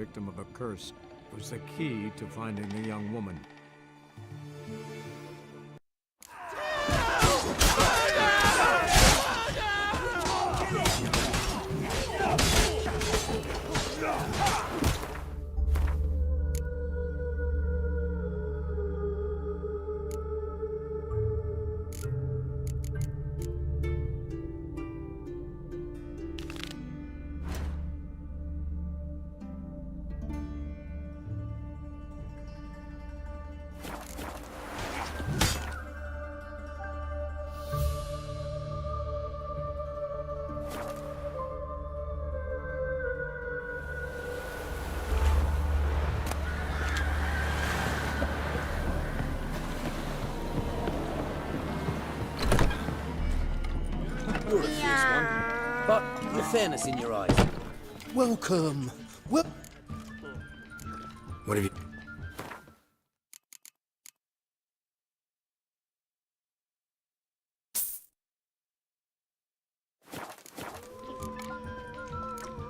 victim of a curse was the key to finding the young woman. You're a fierce one, but the fairness in your eyes. Welcome. What have you...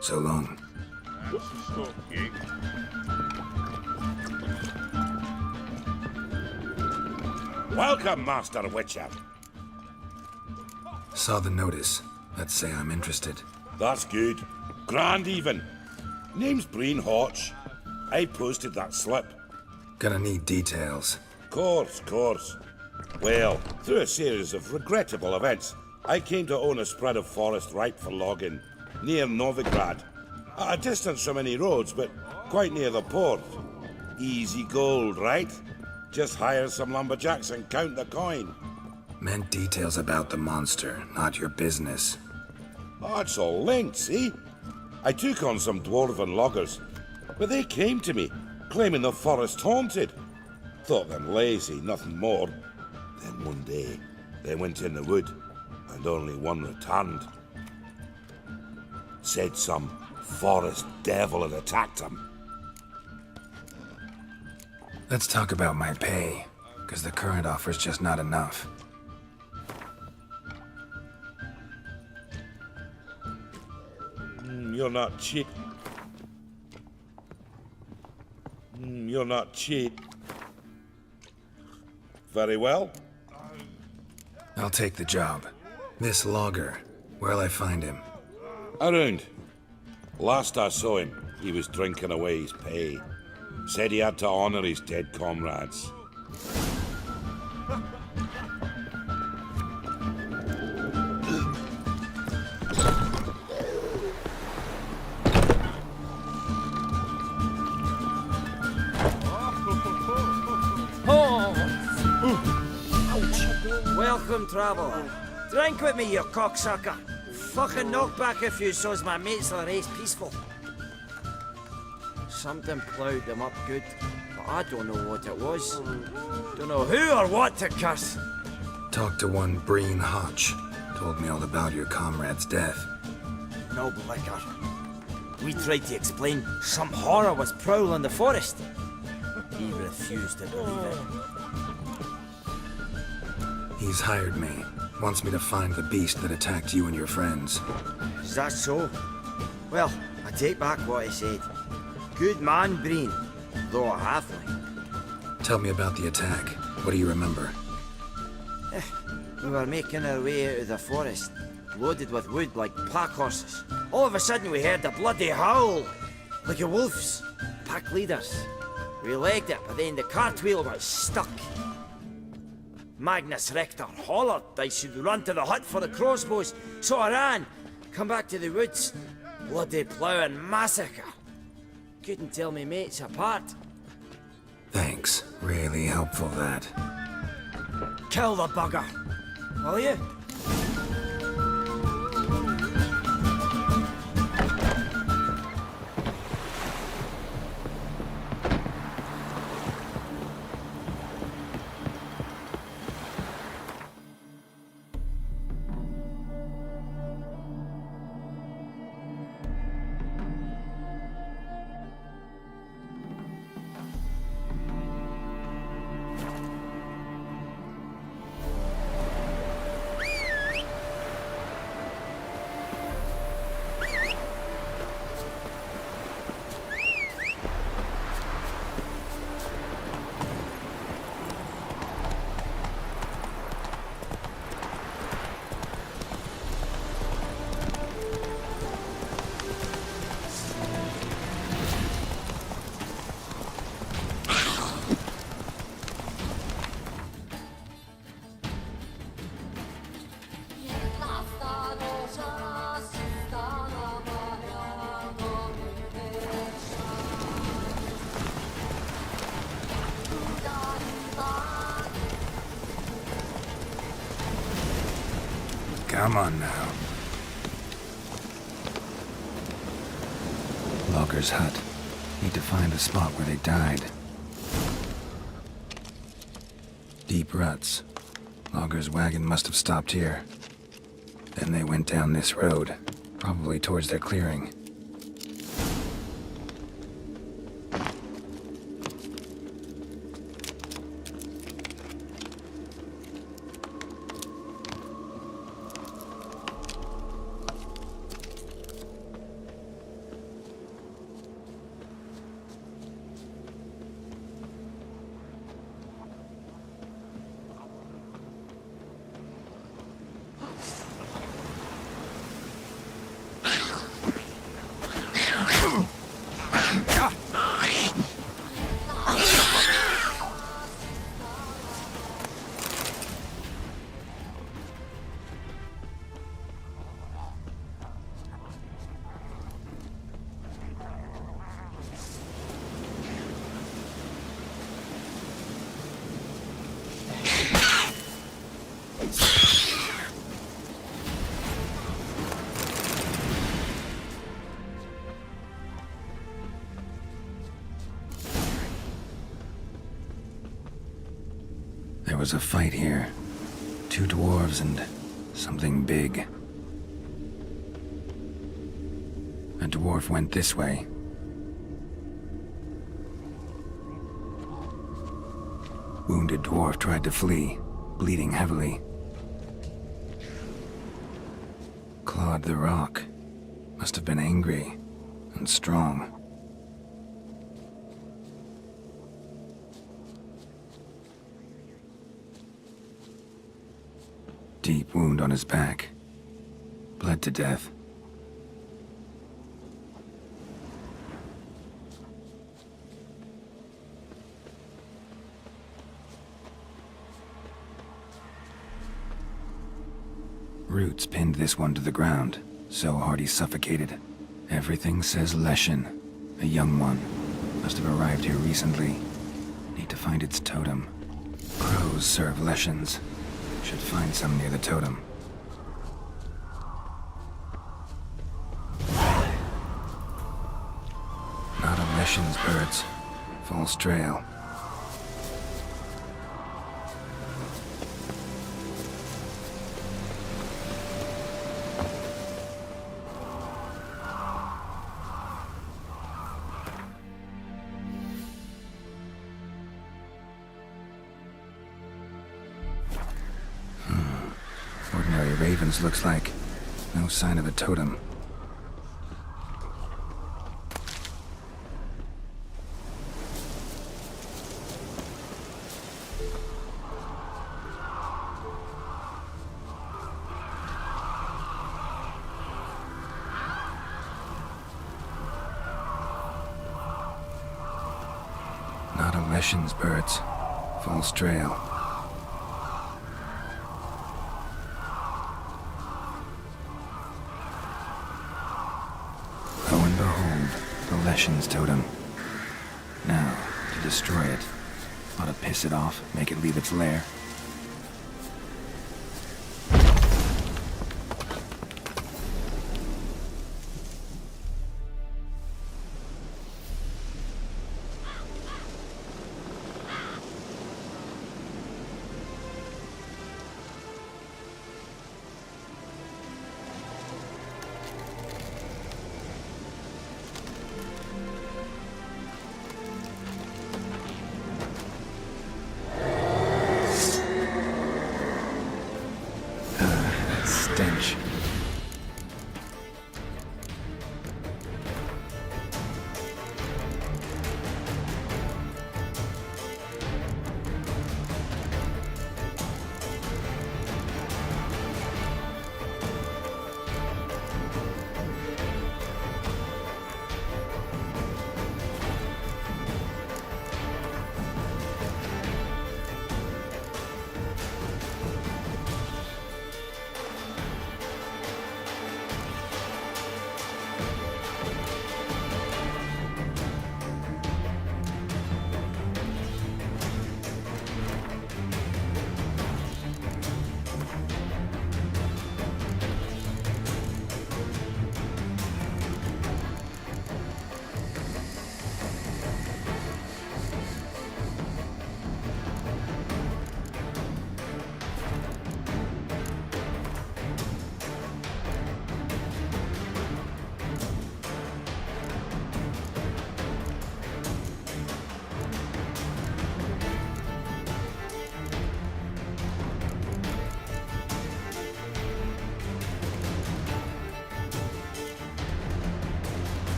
So long. Welcome, Master Witcher. Saw the notice. Let's say I'm interested. That's good. Grand even. Name's Breen Hotch. I posted that slip. Gonna need details. Course. Well, through a series of regrettable events, I came to own a spread of forest ripe for logging, near Novigrad. At a distance from any roads, but quite near the port. Easy gold, right? Just hire some lumberjacks and count the coin. Meant details about the monster, not your business. Oh, it's all linked, see? I took on some dwarven loggers, but they came to me, claiming the forest haunted. Thought them lazy, nothing more. Then one day, they went in the wood, and only one returned. Said some forest devil had attacked him. Let's talk about my pay, because the current offer's just not enough. You're not cheap. You're not cheap. Very well. I'll take the job. This logger, where'll I find him? Around. Last I saw him, he was drinking away his pay. Said he had to honor his dead comrades. Welcome, traveller. Drink with me, you cocksucker. Fucking knock back a few so's my mates will race peaceful. Something ploughed them up good, but I don't know what it was. Don't know who or what to curse. Talked to one Breen Hotch. Told me all about your comrade's death. No blicker. We tried to explain some horror was prowling the forest. He refused to believe it. He's hired me. Wants me to find the beast that attacked you and your friends. Is that so? Well, I take back what I said. Good man, Breen, though a halfling. Tell me about the attack. What do you remember? We were making our way out of the forest, loaded with wood like pack horses. All of a sudden we heard a bloody howl, like a wolf's. Pack leaders. We legged it, but then the cartwheel was stuck. Magnus Rector hollered I should run to the hut for the crossbows, so I ran. Come back to the woods. Bloody ploughing massacre. Couldn't tell me mates apart. Thanks. Really helpful, that. Kill the bugger, will you? Come on now. Logger's hut. Need to find the spot where they died. Deep ruts. Logger's wagon must have stopped here. Then they went down this road, probably towards their clearing. There was a fight here. 2 dwarves and something big. A dwarf went this way. Wounded dwarf tried to flee, bleeding heavily. Clawed the rock. Must have been angry and strong. Deep wound on his back. Bled to death. Roots pinned this one to the ground, so hard he suffocated. Everything says Leshen, a young one. Must have arrived here recently. Need to find its totem. Crows serve Leshens. Should find some near the totem. Not a Leshen's birds. False trail. Ordinary ravens, looks like. No sign of a totem. Not a Leshen's birds. False trail. Lo and behold, the Leshen's totem. Now, to destroy it. Ought to piss it off, make it leave its lair.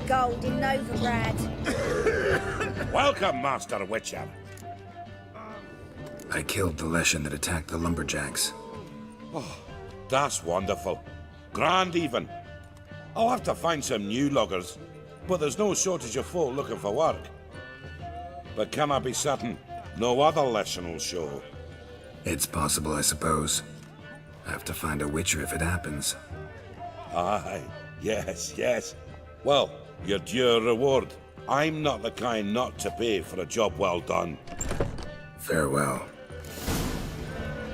gold in Novigrad. Welcome, Master Witcher. I killed the Leshen that attacked the lumberjacks. That's wonderful. Grand even. I'll have to find some new loggers, but there's no shortage of folk looking for work. But can I be certain no other Leshen will show? It's possible, I suppose. I have to find a Witcher if it happens. Aye, yes. Well, your due reward. I'm not the kind not to pay for a job well done. Farewell.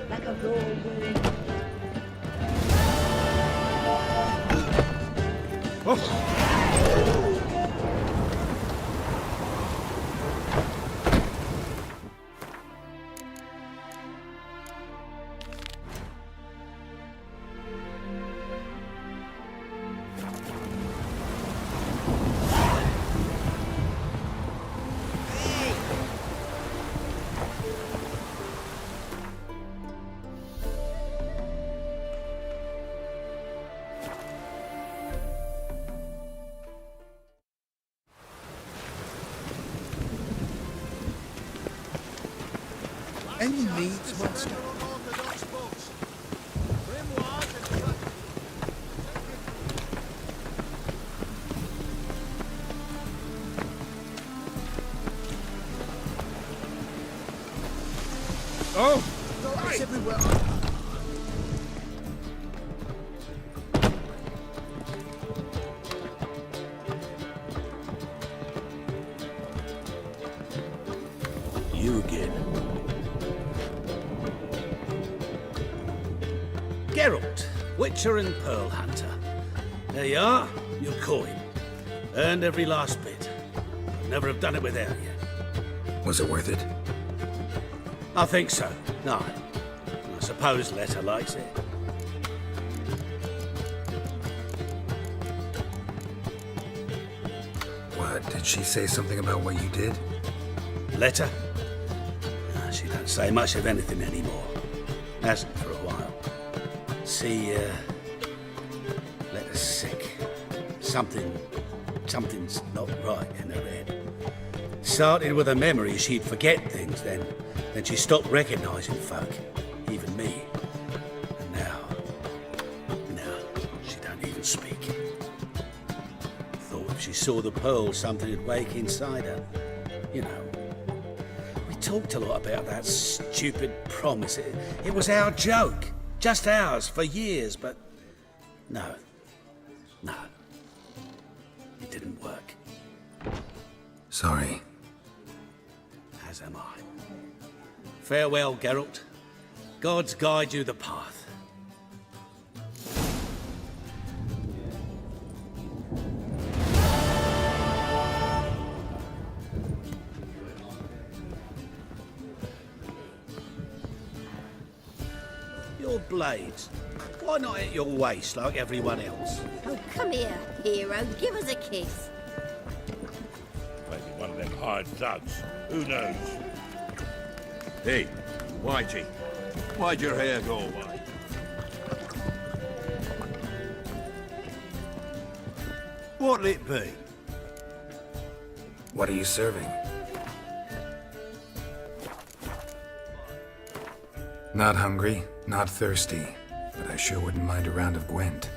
Like a whirlwind. Any needs, master? Oh! It's everywhere. You again. Geralt, Witcher and Pearl Hunter. There you are, your coin. Earned every last bit. I'd never have done it without you. Was it worth it? I think so. No. I suppose Letta likes it. What, did she say something about what you did? Letta? She don't say much of anything anymore. Hasn't for a while. See, Letta's sick. Something's not right in her head. Started with a memory she'd forget things, then she stopped recognising folk, even me. And now she don't even speak. Thought if she saw the pearl, something would wake inside her. You know. We talked a lot about that stupid promise. It was our joke. Just ours for years, but no. It didn't work. Sorry. As am I. Farewell, Geralt. Gods guide you the path. Your blades. Why not at your waist like everyone else? Oh, come here, hero. Give us a kiss. Maybe one of them hired thugs. Who knows? Hey, Whitey, why'd your hair go white? What'll it be? What are you serving? Not hungry, not thirsty, but I sure wouldn't mind a round of Gwent.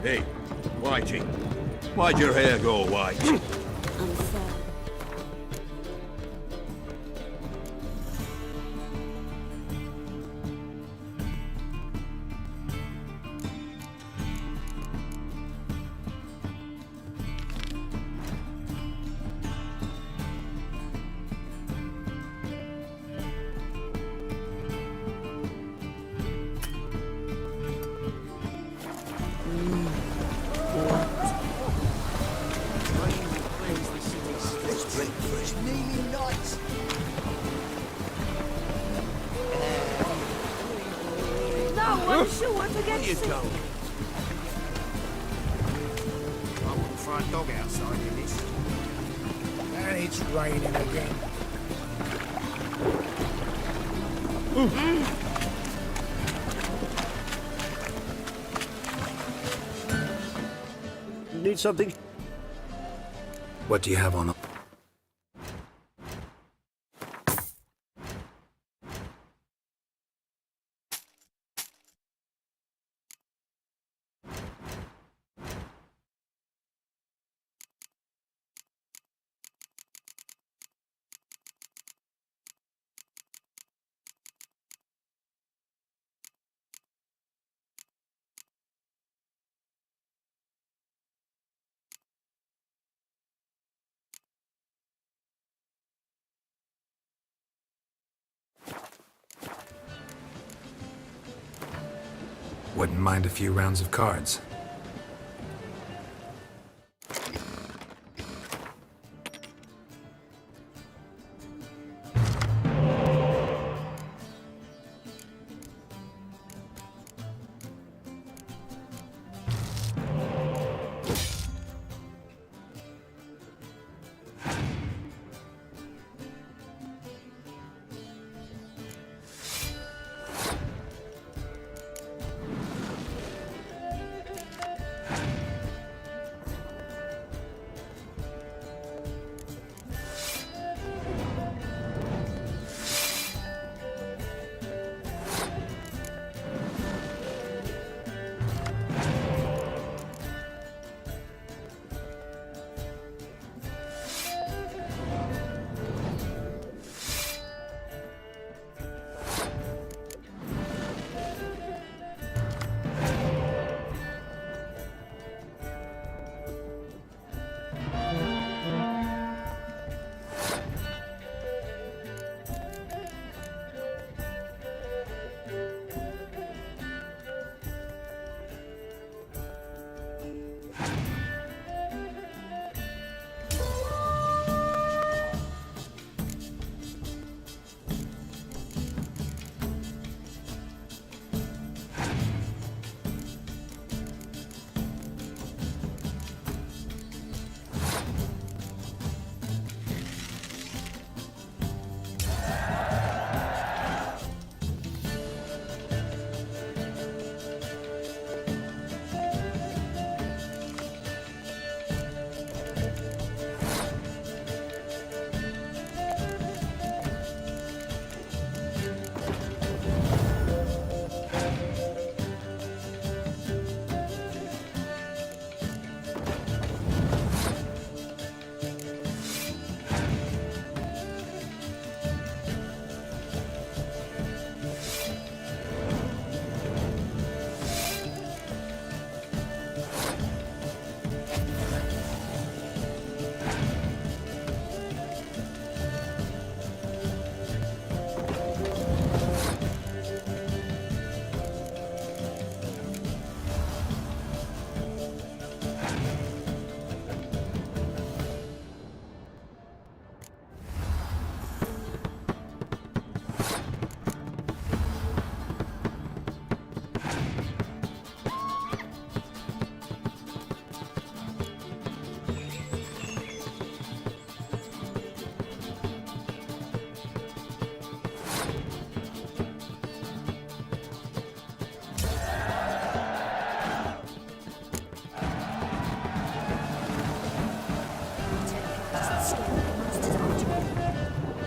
Hey, Whitey. Why'd your hair go white? I'm sorry. This breakfast nearly nice. No, I'm sure to get You sick. go. I wouldn't throw a dog outside in this. And it's raining again. Need something? What do you have on the... Wouldn't mind a few rounds of cards.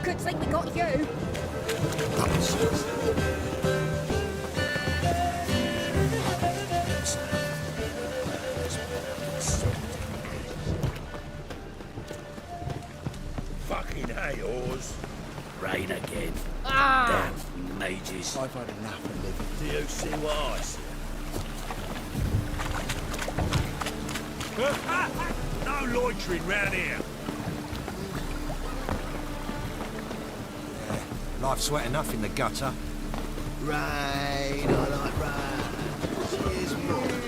Could think we got you. Aye, Oz. Rain again. Damn mages. I've had enough of living. Do you see what I see? No loitering round here. Life's wet enough in the gutter. Rain, I like rain. Cheers, boy.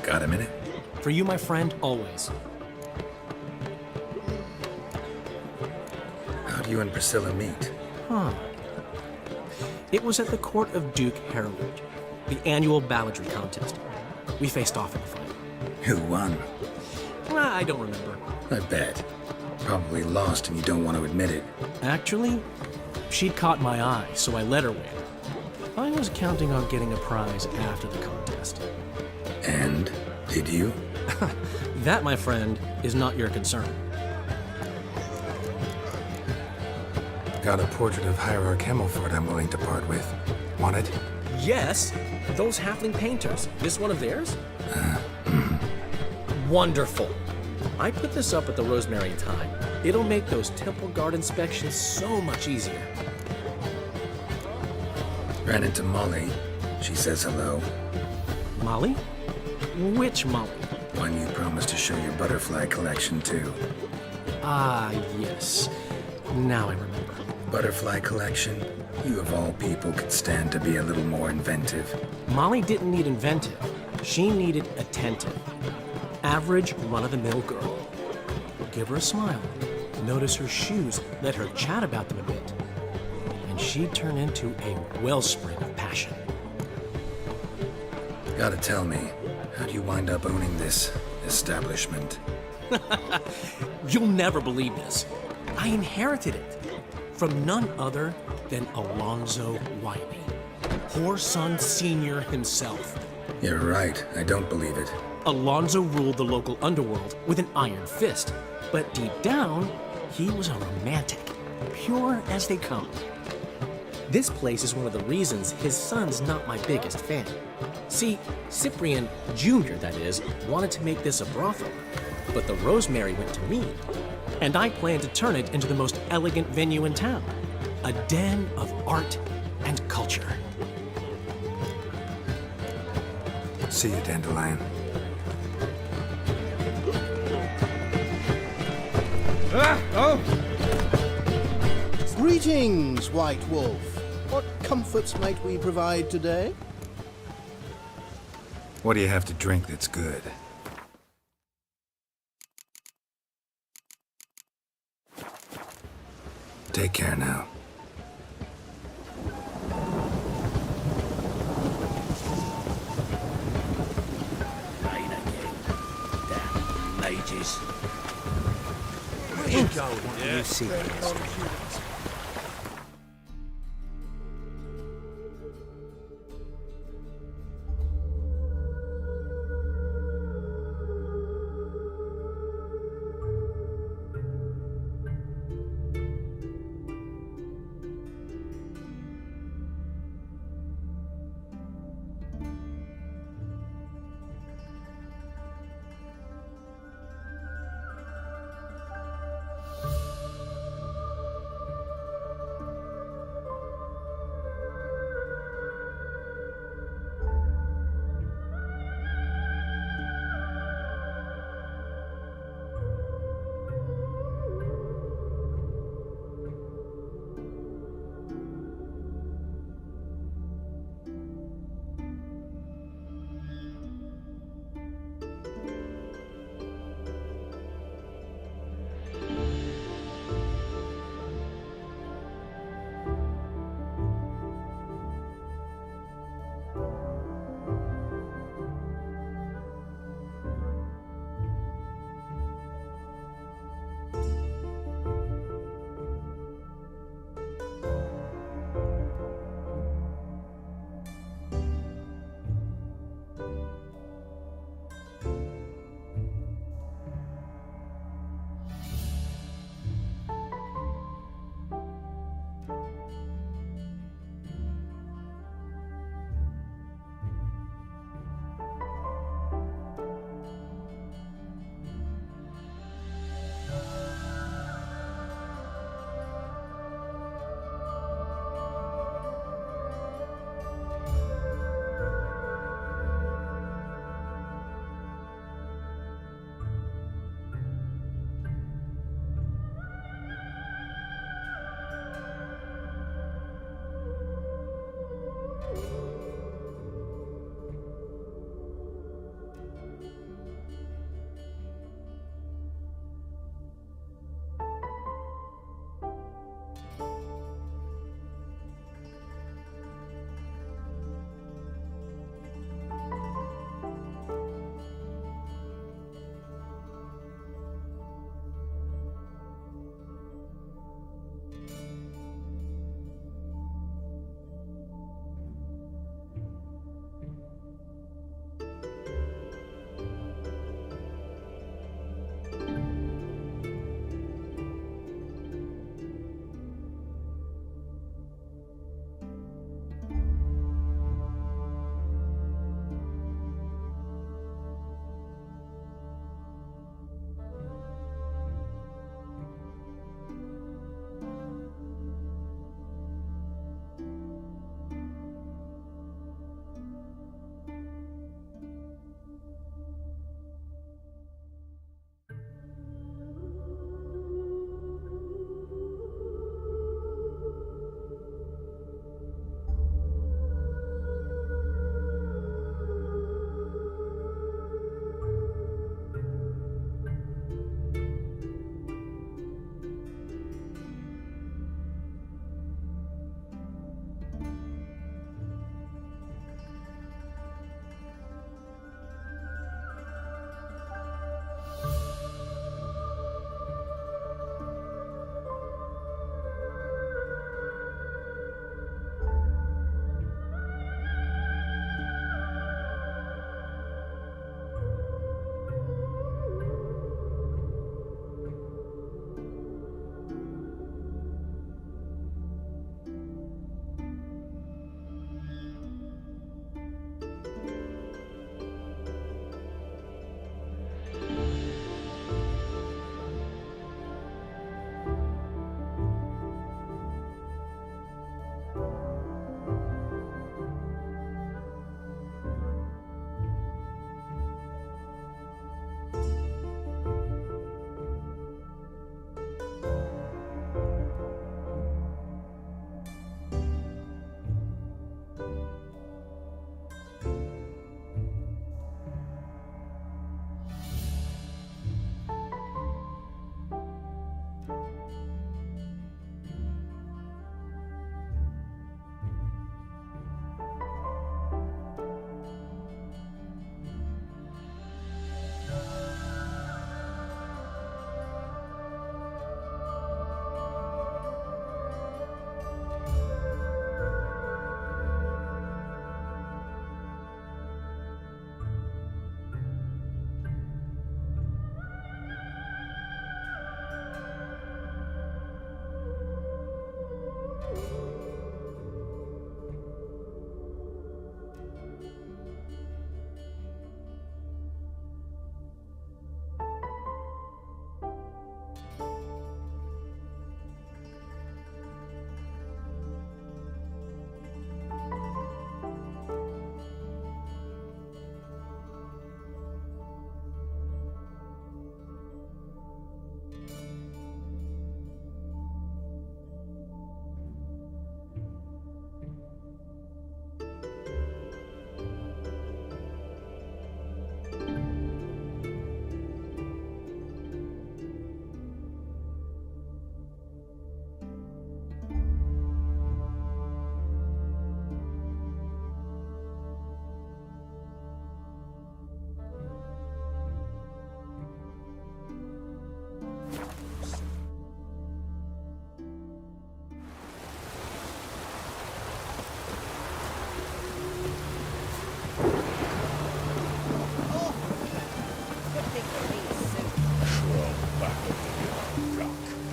Got a minute? For you, my friend, always. How'd you and Priscilla meet? It was at the court of Duke Harold, the annual balladry contest. We faced off in a fight. Who won? I don't remember. I bet. Probably lost and you don't want to admit it. Actually, she'd caught my eye, so I let her win. I was counting on getting a prize after the contest. And? Did you? That, my friend, is not your concern. Got a portrait of Hierarch Himmelford I'm willing to part with. Want it? Yes, those halfling painters. This one of theirs? Wonderful. I put this up at the Rosemary in time. It'll make those temple guard inspections so much easier. Ran into Molly. She says hello. Molly? Which Molly? One you promised to show your butterfly collection to. Ah, yes. Now I remember. Butterfly collection? You of all people could stand to be a little more inventive. Molly didn't need inventive. She needed attentive. Average, run-of-the-mill girl. Give her a smile. Notice her shoes. Let her chat about them a bit. And she'd turn into a wellspring of passion. Gotta tell me, how'd you wind up owning this establishment? You'll never believe this. I inherited it from none other than Alonzo Wiley, Whoreson Sr. himself. You're right, I don't believe it. Alonzo ruled the local underworld with an iron fist, but deep down, he was a romantic, pure as they come. This place is one of the reasons his son's not my biggest fan. See, Cyprian Jr., that is, wanted to make this a brothel, but the Rosemary went to me, and I plan to turn it into the most elegant venue in town, a den of art and culture. See you, Dandelion. Greetings, White Wolf. What comforts might we provide today? What do you have to drink that's good? Take care now. Rain again. Damn mages. Where you going? You see this.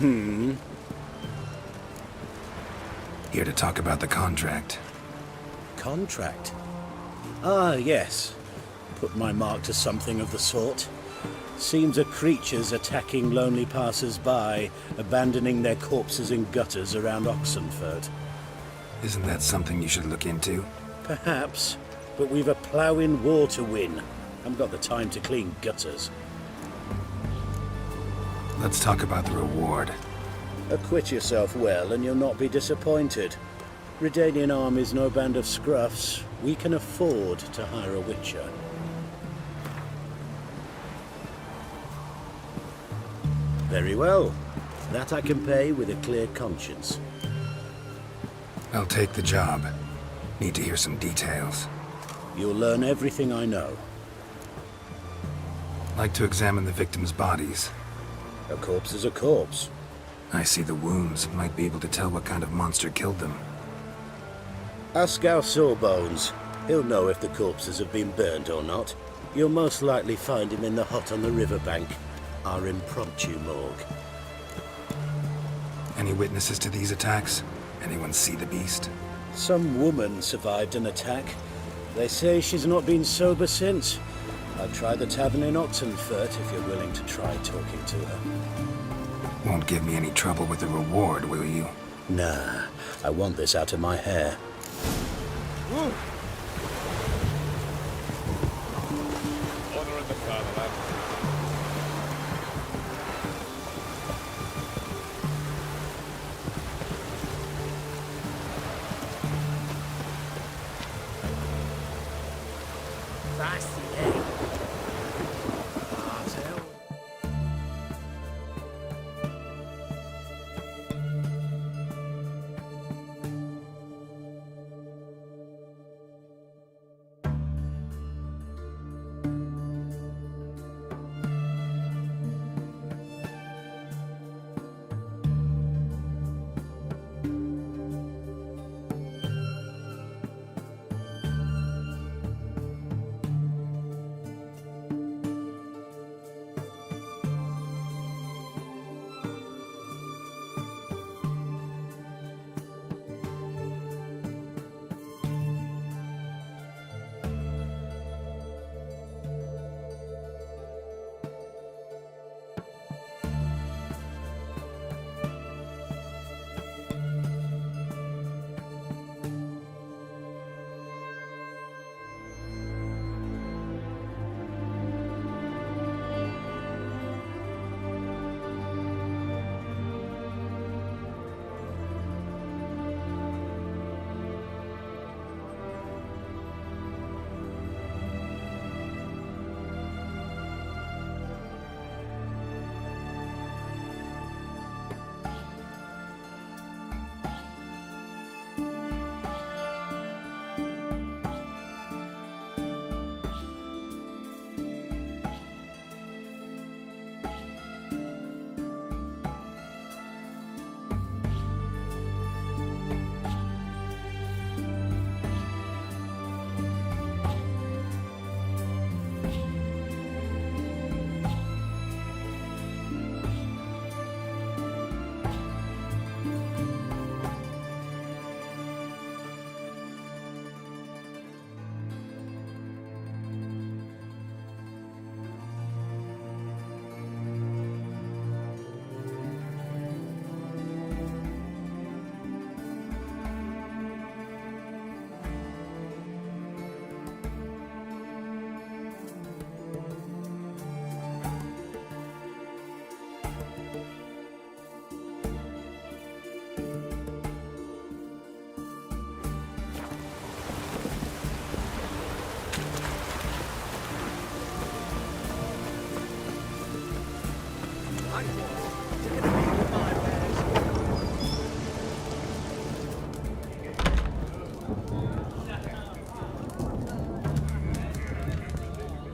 Here to talk about the contract. Contract? Ah, yes. Put my mark to something of the sort. Seems a creature's attacking lonely passers-by, abandoning their corpses in gutters around Oxenfurt. Isn't that something you should look into? Perhaps, but we've a ploughing war to win. Haven't got the time to clean gutters. Let's talk about the reward. Acquit yourself well and you'll not be disappointed. Redanian army's no band of scruffs. We can afford to hire a witcher. Very well. That I can pay with a clear conscience. I'll take the job. Need to hear some details. You'll learn everything I know. Like to examine the victims' bodies. A corpse is a corpse. I see the wounds. Might be able to tell what kind of monster killed them. Ask our Sawbones. He'll know if the corpses have been burnt or not. You'll most likely find him in the hut on the riverbank. Our impromptu morgue. Any witnesses to these attacks? Anyone see the beast? Some woman survived an attack. They say she's not been sober since. I'll try the tavern in Oxenfurt if you're willing to try talking to her. Won't give me any trouble with the reward, will you? Nah, I want this out of my hair. Order in the car, lad.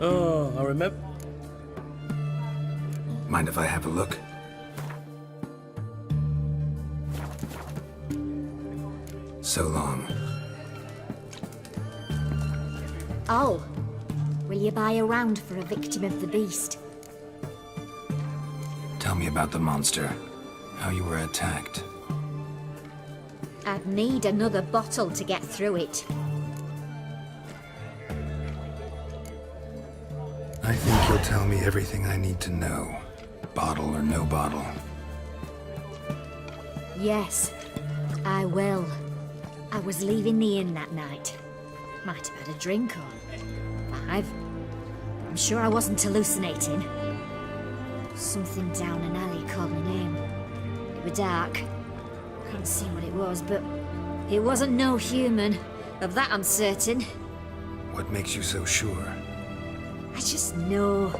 Oh, I remember. Mind if I have a look? So long. Oh, will you buy a round for a victim of the beast? Tell me about the monster. how you were attacked. I'd need another bottle to get through it. I think you'll tell me everything I need to know. Bottle or no bottle. Yes, I will. I was leaving the inn that night. Might have had a drink or 5. I'm sure I wasn't hallucinating. Something down an alley called my name. It was dark. Couldn't see what it was, but it wasn't no human. Of that I'm certain. What makes you so sure? I just know.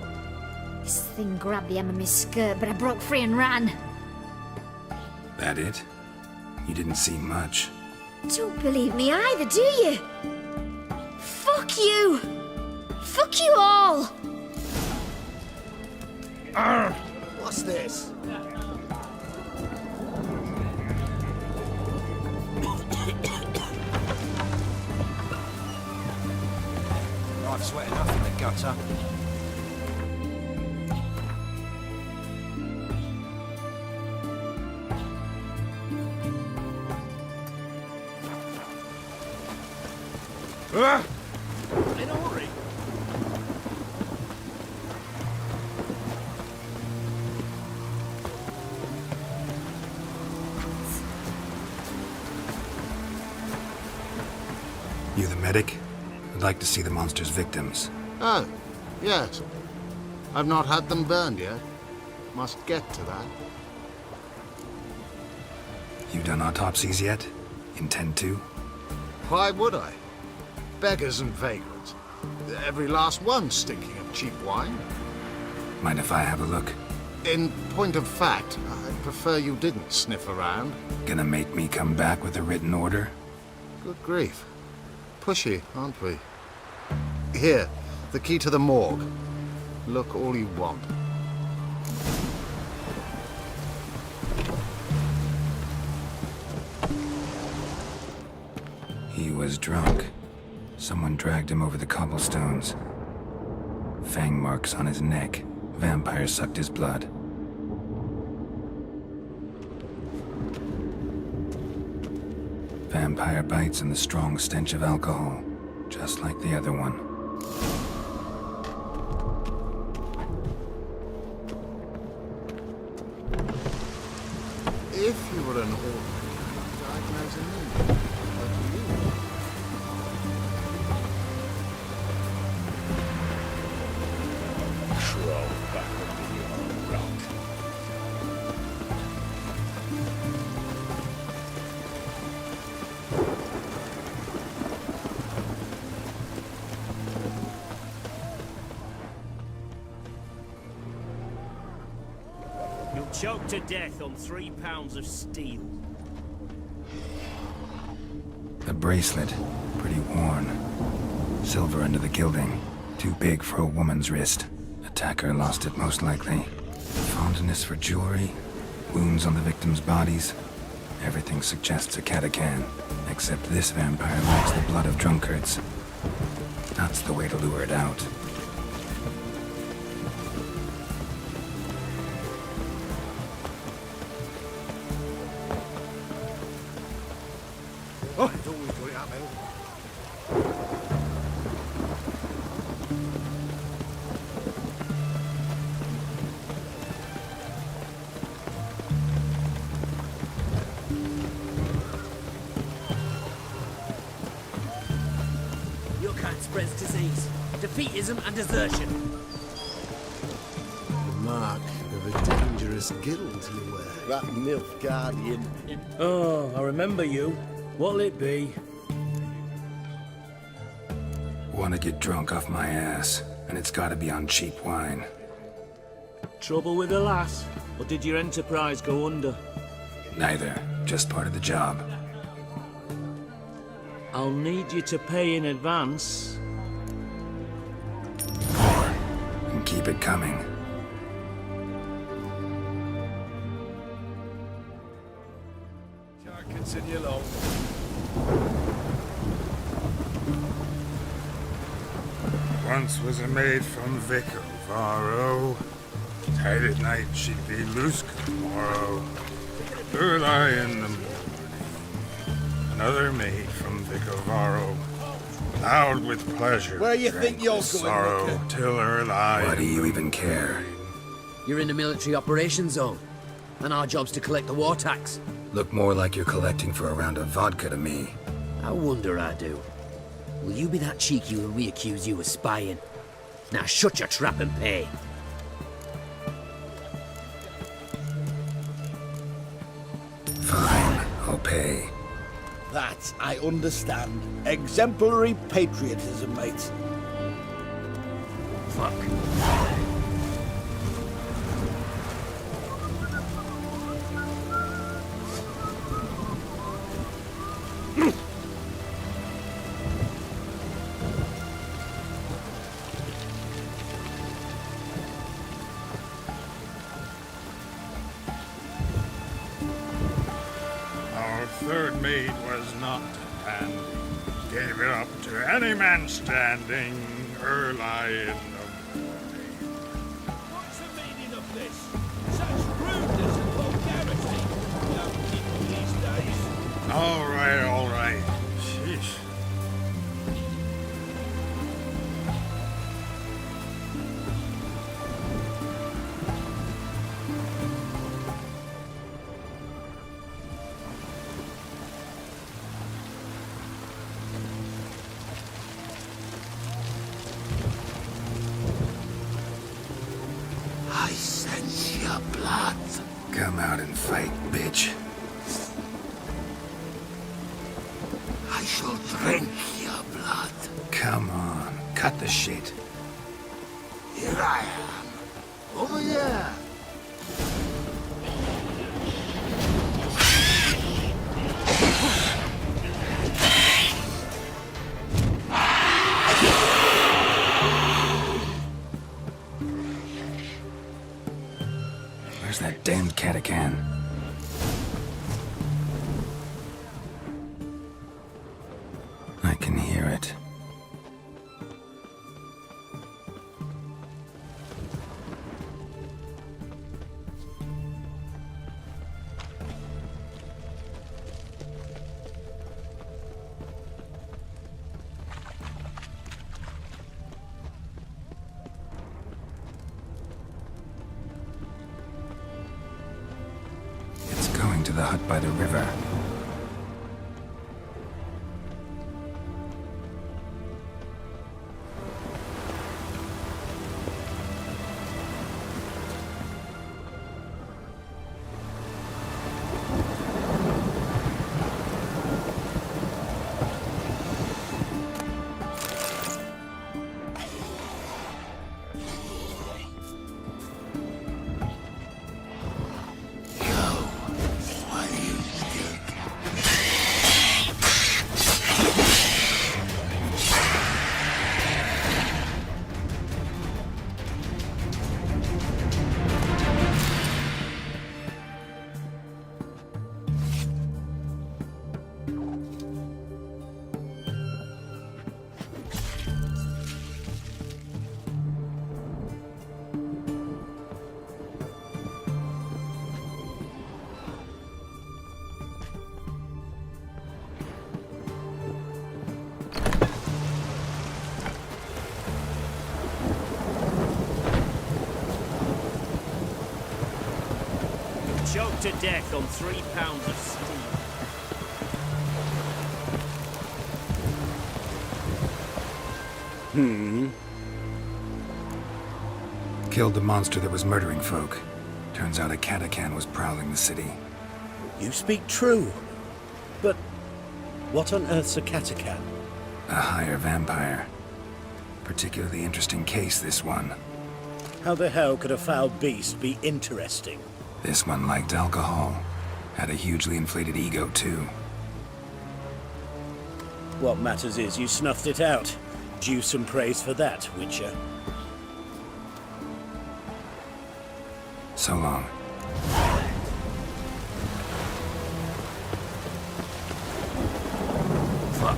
This thing grabbed the hem of my skirt, but I broke free and ran. That it? You didn't see much. Don't believe me either, do you? Fuck you! Fuck you all! What's this? I've sweat enough in the gutter. In a hurry. You the medic? I'd like to see the monster's victims. Oh, yes. I've not had them burned yet. Must get to that. You done autopsies yet? Intend to? Why would I? Beggars and vagrants. Every last one stinking of cheap wine. Mind if I have a look? In point of fact, I'd prefer you didn't sniff around. Gonna make me come back with a written order? Good grief. Pushy, aren't we? Here, the key to the morgue. Look all you want. He was drunk. Someone dragged him over the cobblestones. Fang marks on his neck. Vampire sucked his blood. Vampire bites and the strong stench of alcohol, just like the other one. If you were an ordinary, I'd diagnose a need. But you... Crawl back under your rock. You'll choke to death on 3 pounds of steel. The bracelet, pretty worn. Silver under the gilding, too big for a woman's wrist. Attacker lost it most likely. Fondness for jewelry, wounds on the victims' bodies. Everything suggests a Catacan, except this vampire likes the blood of drunkards. That's the way to lure it out. Oh, it's always doing it up, man. Your kind spreads disease, defeatism and desertion. The mark of a dangerous guild you wear. That MILF Guardian. Oh, I remember you. What'll it be? Want to get drunk off my ass, and it's gotta be on cheap wine. Trouble with the lass? Or did your enterprise go under? Neither, just part of the job. I'll need you to pay in advance. More, and keep it coming. Can't continue long. Once was a maid from Vic of Varro. Tight at night she'd be loose tomorrow. Early in the morning, another maid from Vicovaro, loud with pleasure. Where you think you're going, sorrow Vicar? till early. Why do you even care? You're in the military operations zone, and our job's to collect the war tax. Look more like you're collecting for a round of vodka to me. I wonder I do. Will you be that cheeky when we accuse you of spying? Now shut your trap and pay. Fine, I'll pay. That I understand. Exemplary patriotism, mate. Fuck. Our third maid was not handy. Gave it up to any man standing early in the morning. What's the meaning of this? Such rudeness and vulgarity. Young people these days. All right, all right. Sheesh. I sense your blood. Come out and fight, bitch. I shall drink your blood. Come on, cut the shit. Here I am. Over here. Where's that damned catacan? I can hear it. It's going to the hut by the river. Choked to death on 3 pounds of steam. Killed the monster that was murdering folk. Turns out a catacan was prowling the city. You speak true. But what on earth's a catacan? A higher vampire. Particularly interesting case, this one. How the hell could a foul beast be interesting? This one liked alcohol. Had a hugely inflated ego, too. What matters is you snuffed it out. Due some praise for that, Witcher. So long. Fuck.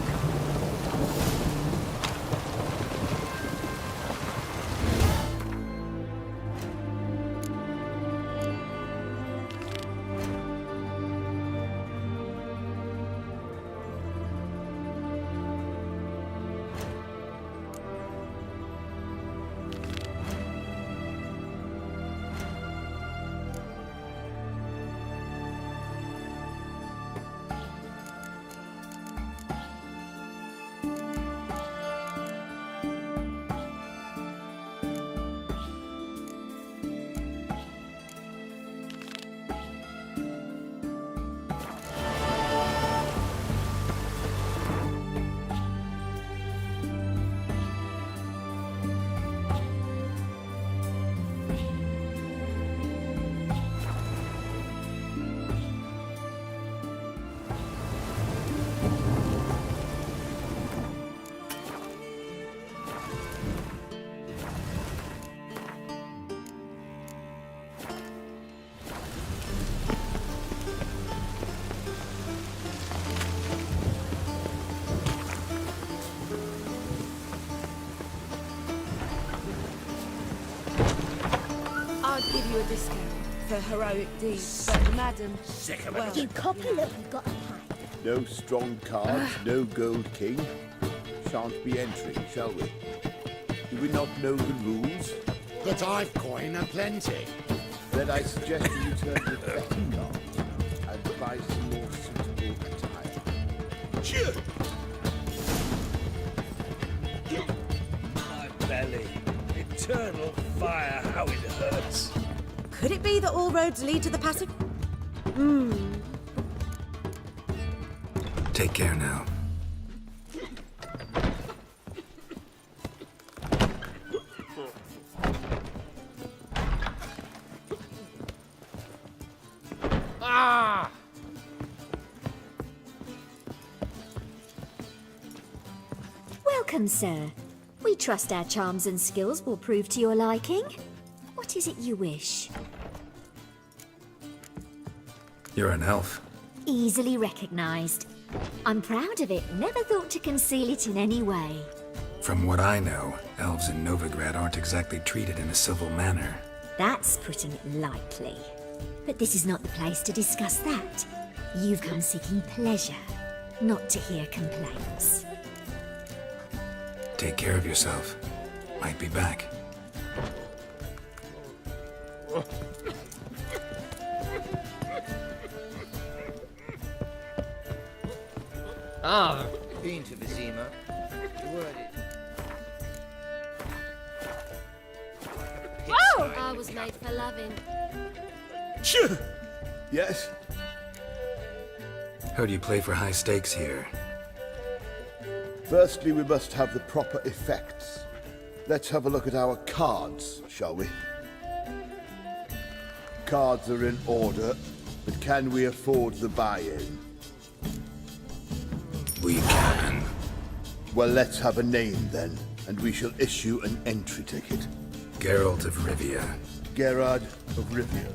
a discount for heroic deeds, but madam, well, You copy look, we've got a pie. No strong cards, no gold king. Shan't be entering, shall we? Do we not know the rules? But I've coin aplenty. Then I suggest you turn to betting cards and buy some more suitable attire. My belly. Eternal fire, how it hurts. could it be that all roads lead to the passage? Take care now. Welcome, sir. We trust our charms and skills will prove to your liking. What is it you wish? You're an elf. Easily recognized. I'm proud of it. Never thought to conceal it in any way. From what I know, elves in Novigrad aren't exactly treated in a civil manner. That's putting it lightly. But this is not the place to discuss that. You've come seeking pleasure, not to hear complaints. Take care of yourself. Might be back. Been to Vizima. Whoa! I was made for loving. Yes? Heard you play for high stakes here. Firstly, we must have the proper effects. Let's have a look at our cards, shall we? Cards are in order, but can we afford the buy-in? We can. Well, let's have a name then, and we shall issue an entry ticket. Geralt of Rivia. Gerard of Rivia.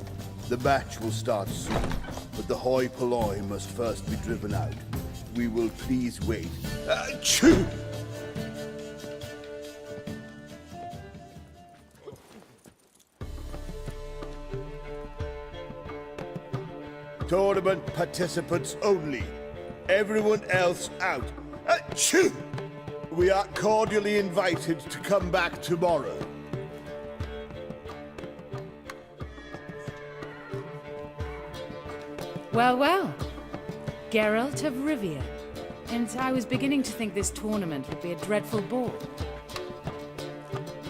The match will start soon, but the hoi polloi must first be driven out. We will please wait. Achoo! Tournament participants only. Everyone else out. Achoo! We are cordially invited to come back tomorrow. Well, well. Geralt of Rivia. And I was beginning to think this tournament would be a dreadful bore.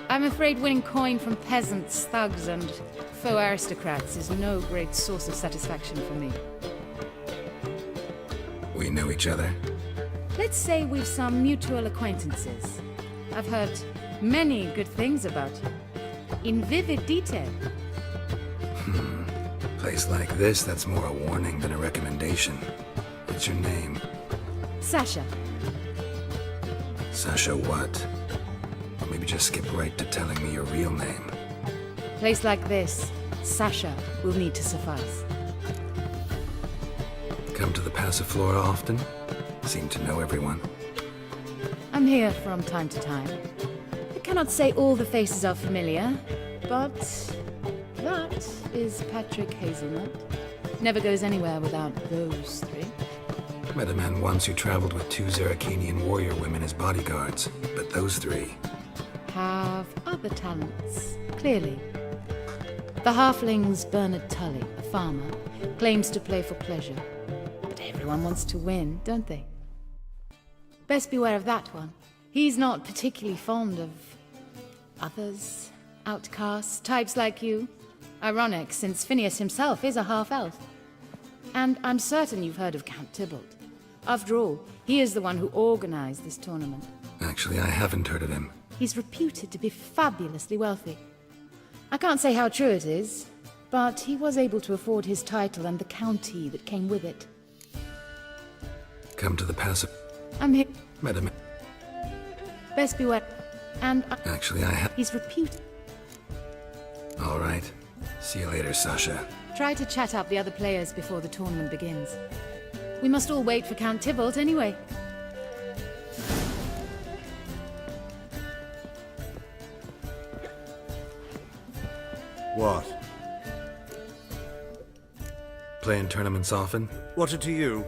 I'm afraid winning coin from peasants, thugs, and faux aristocrats is no great source of satisfaction for me. We know each other. Let's say we've some mutual acquaintances. I've heard many good things about you. In vivid detail. Place like this, that's more a warning than a recommendation. What's your name? Sasha. Sasha what? Or maybe just skip right to telling me your real name. Place like this, Sasha will need to suffice. Come to the Passiflora often? Seem to know everyone. I'm here from time to time. I cannot say all the faces are familiar, but that is Patrick Hazelnut. Never goes anywhere without those three. Met a man once who traveled with 2 Zarakanian warrior women as bodyguards, but those three... Have other talents, clearly. The halfling's Bernard Tully, a farmer, claims to play for pleasure. But everyone wants to win, don't they? Best beware of that one. He's not particularly fond of others, outcasts, types like you. Ironic, since Phineas himself is a half-elf. And I'm certain you've heard of Count Tybalt. After all, he is the one who organized this tournament. Actually, I haven't heard of him. He's reputed to be fabulously wealthy. I can't say how true it is, but he was able to afford his title and the county that came with it. Come to the Passif... I'm here. Met him... Best beware. And Actually, I have... He's reputed. All right. See you later, Sasha. Try to chat up the other players before the tournament begins. We must all wait for Count Tybalt anyway. What? play in tournaments often? What to you?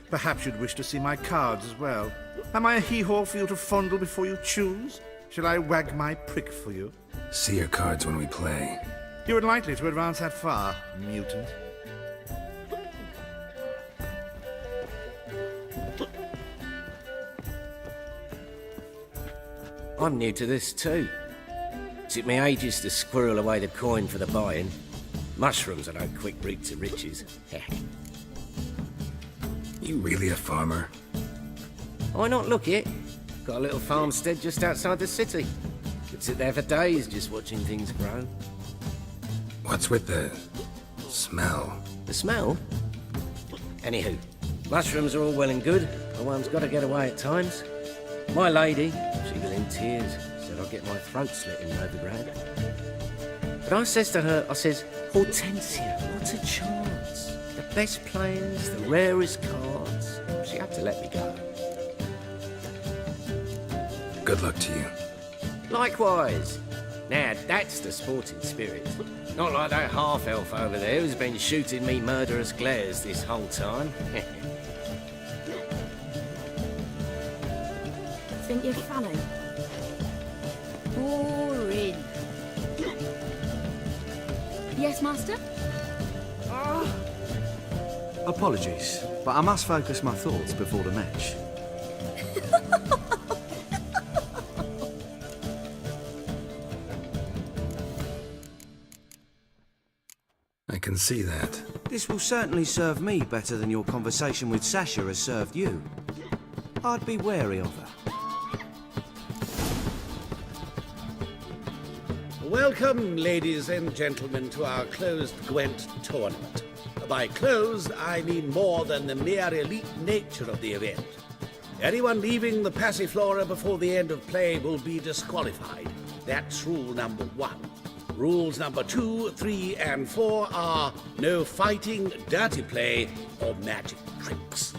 Perhaps you'd wish to see my cards as well. Am I a hee-haw for you to fondle before you choose? Shall I wag my prick for you? See your cards when we play. You unlikely to advance that far, mutant. I'm new to this too. Took me ages to squirrel away the coin for the buy-in. Mushrooms are no quick route to riches. Heck. You really a farmer? Why not look it? Got a little farmstead just outside the city. Could sit there for days just watching things grow. What's with the smell? The smell? Anywho, mushrooms are all well and good, but one's got to get away at times. My lady, she was in tears, said I'd get my throat slit in Novigrad. But I says to her, I says, Hortensia, what a chance. The best players, the rarest cards. She had to let me go. Good luck to you. Likewise. Now, that's the sporting spirit. Not like that half-elf over there who's been shooting me murderous glares this whole time. Think you're funny? Boring. Yes, Master? Apologies, but I must focus my thoughts before the match. I can see that. This will certainly serve me better than your conversation with Sasha has served you. I'd be wary of her. Welcome, ladies and gentlemen, to our closed Gwent tournament. By closed, I mean more than the mere elite nature of the event. Anyone leaving the Passiflora before the end of play will be disqualified. That's rule number 1. Rules number 2, 3, and 4 are no fighting, dirty play, or magic tricks.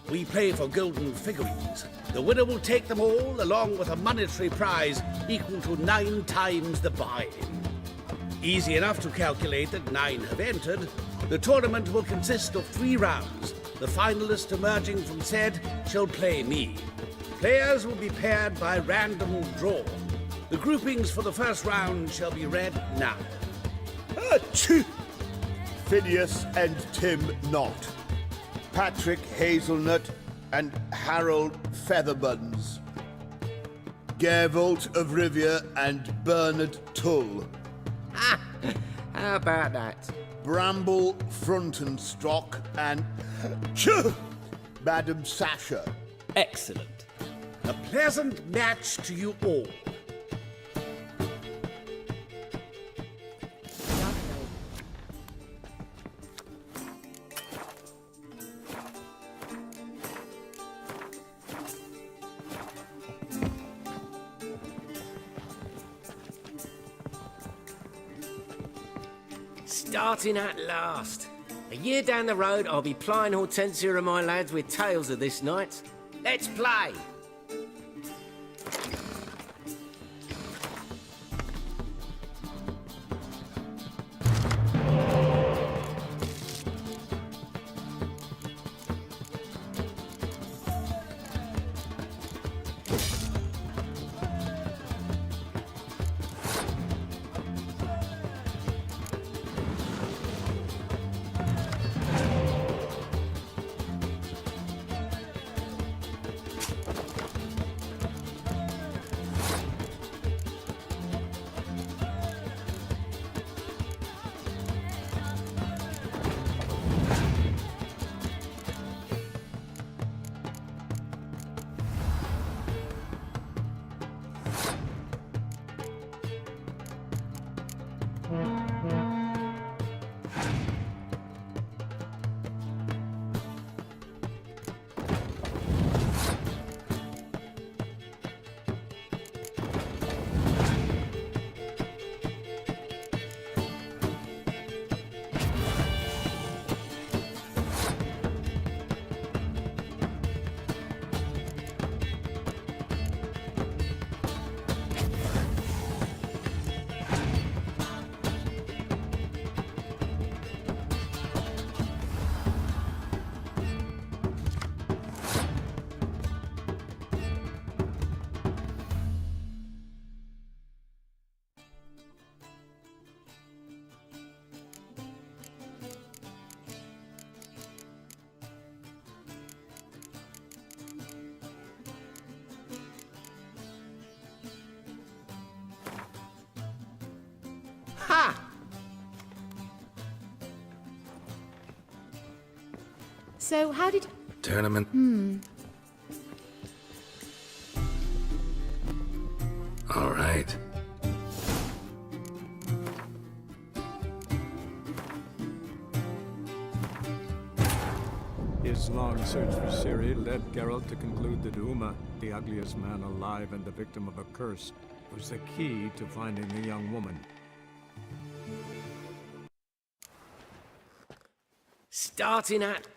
We play for golden figurines. The winner will take them all, along with a monetary prize equal to 9 times the buy-in. Easy enough to calculate that 9 have entered. The tournament will consist of 3 rounds. The finalist emerging from said shall play me. Players will be paired by random draw. The groupings for the first round shall be read now. Phineas and Tim Knott. Patrick Hazelnut and Harold Featherbuns. Gervolt of Rivia and Bernard Tull. How about that? Bramble Frontenstock and Madam Sasha. Excellent. A pleasant match to you all. Starting at last. A year down the road, I'll be plying Hortensia and my lads with tales of this night. Let's play! So, how did. Tournament? All right. His long search for Ciri led Geralt to conclude that Uma, the ugliest man alive and the victim of a curse, was the key to finding the young woman. Starting at.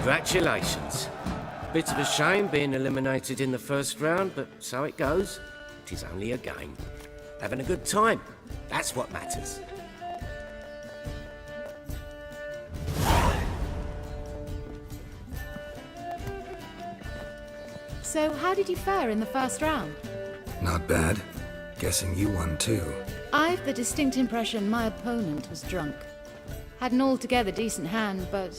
Congratulations. Bit of a shame being eliminated in the first round, but so it goes. It is only a game. Having a good time. That's what matters. So, how did you fare in the first round? Not bad. Guessing you won too. I've the distinct impression my opponent was drunk. Had an altogether decent hand, but...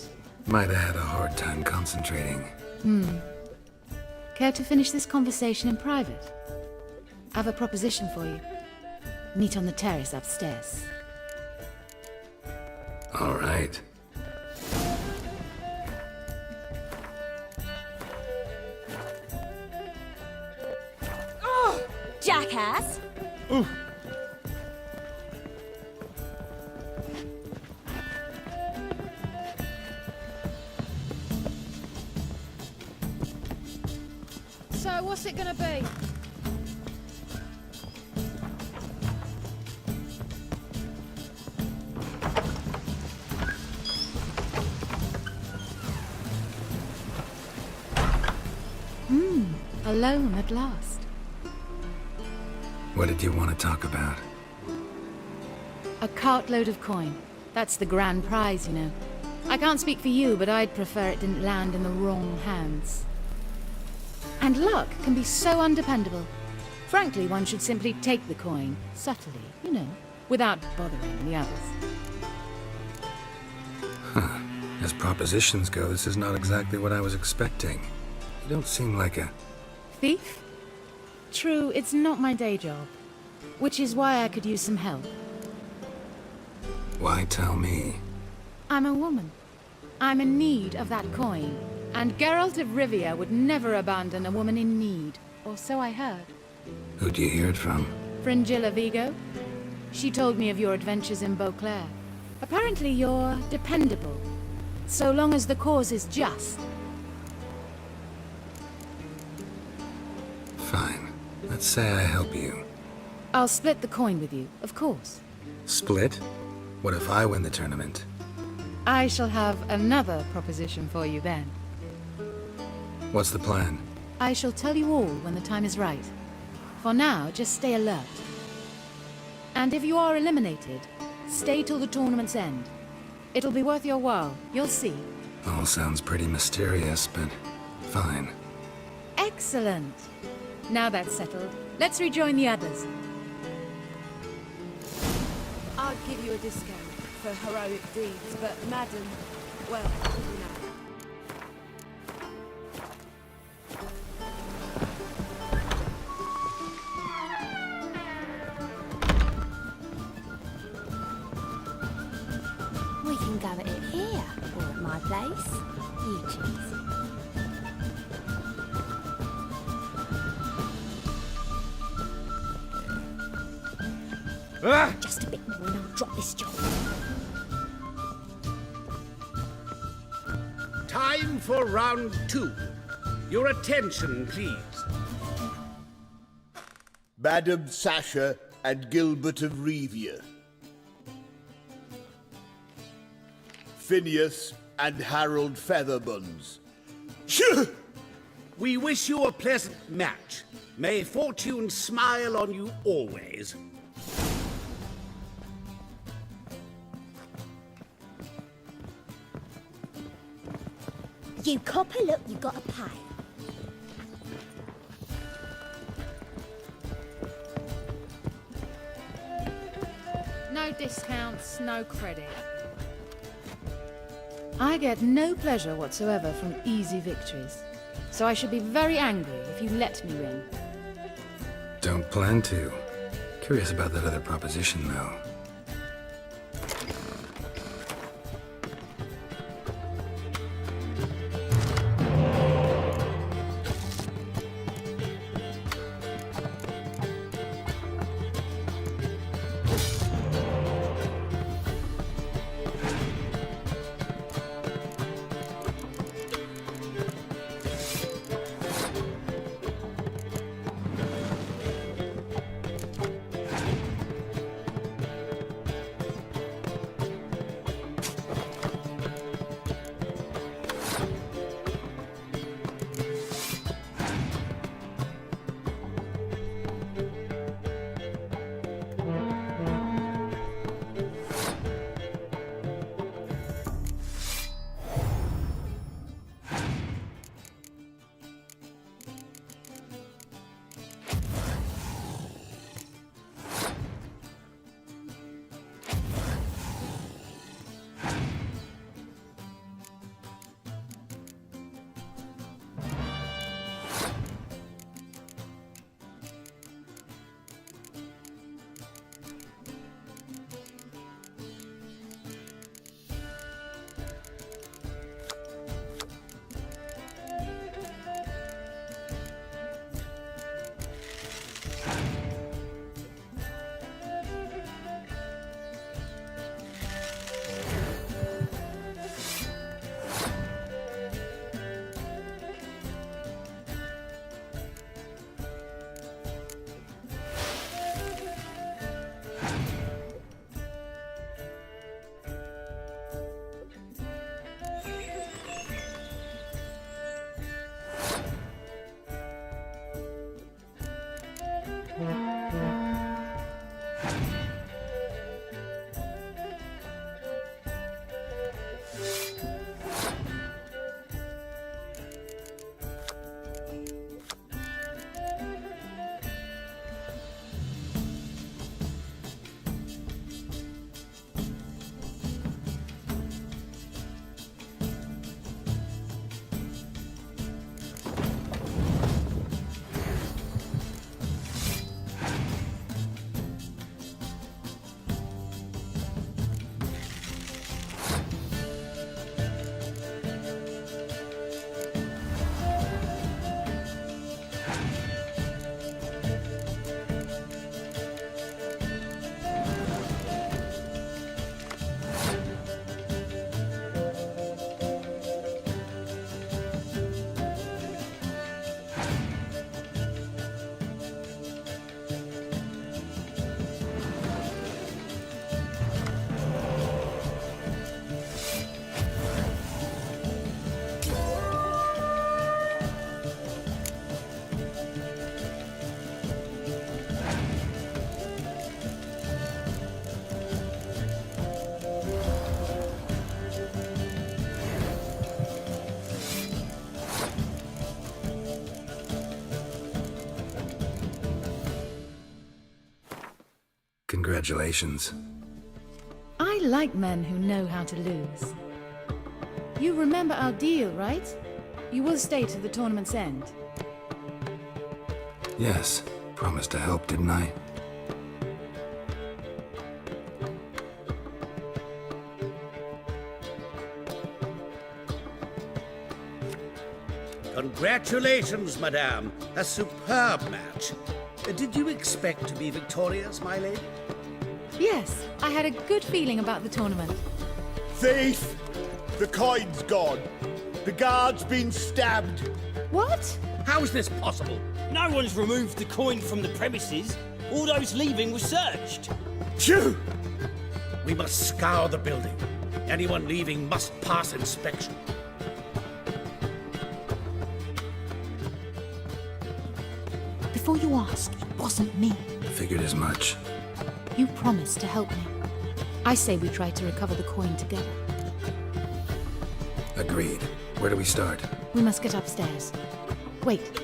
Might have had a hard time concentrating. Care to finish this conversation in private? I have a proposition for you. Meet on the terrace upstairs. All right. Oh, jackass! So, what's it gonna be? Alone at last. What did you want to talk about? A cartload of coin. That's the grand prize, you know. I can't speak for you, but I'd prefer it didn't land in the wrong hands. And luck can be so undependable. Frankly, one should simply take the coin, subtly, you know, without bothering the others. Huh. As propositions go, this is not exactly what I was expecting. You don't seem like a... Thief? True, it's not my day job. Which is why I could use some help. Why tell me? I'm a woman. I'm in need of that coin. And Geralt of Rivia would never abandon a woman in need. Or so I heard. Who'd you hear it from? Fringilla Vigo. She told me of your adventures in Beauclair. Apparently you're dependable. So long as the cause is just. Fine. Let's say I help you. I'll split the coin with you, of course. Split? What if I win the tournament? I shall have another proposition for you then. What's the plan? I shall tell you all when the time is right. For now, just stay alert. And if you are eliminated, stay till the tournament's end. It'll be worth your while, you'll see. All sounds pretty mysterious, but fine. Excellent. Now that's settled, let's rejoin the others. I'd give you a discount for heroic deeds, but madam, well, you know. We can go at it here, or at my place. You choose. Just a bit more and I'll drop this job. Time for round 2. Your attention, please. Madam Sasha and Gilbert of Rivia. Phineas and Harold Featherbones. Shoo! We wish you a pleasant match. May fortune smile on you always. You copper, look, you gotta pay. No discounts, no credit. I get no pleasure whatsoever from easy victories. So I should be very angry if you let me win. Don't plan to. Curious about that other proposition, though. Congratulations. I like men who know how to lose. You remember our deal, right? You will stay to the tournament's end. Yes, promised to help, didn't I? Congratulations, madame. A superb match. Did you expect to be victorious, my lady? Yes, I had a good feeling about the tournament. Thief! The coin's gone. The guard's been stabbed. What? How is this possible? No one's removed the coin from the premises. All those leaving were searched. Phew! We must scour the building. Anyone leaving must pass inspection. Before you ask, it wasn't me. Figured as much. You promised to help me. I say we try to recover the coin together. Agreed. Where do we start? We must get upstairs. Wait.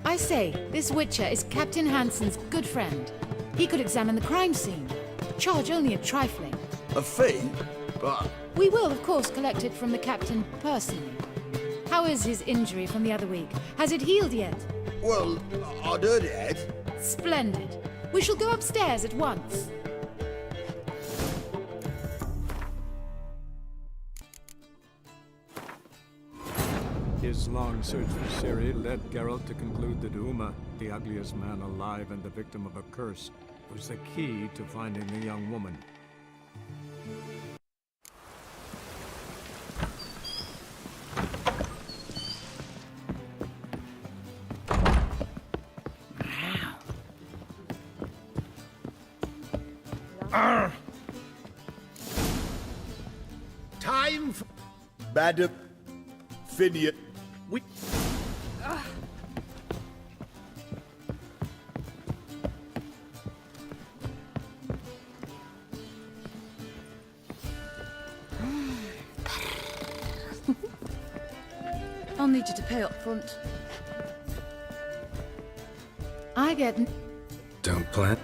I say, this Witcher is Captain Hansen's good friend. He could examine the crime scene. Charge only a trifling. A fee? But We will, of course, collect it from the captain personally. How is his injury from the other week? Has it healed yet? well, I'd heard it had. Splendid. We shall go upstairs at once. His long search for Ciri led Geralt to conclude that Uma, the ugliest man alive and the victim of a curse, was the key to finding the young woman. Time for... Madam, Finian, we... I'll need you to pay up front. I get... Don't plan?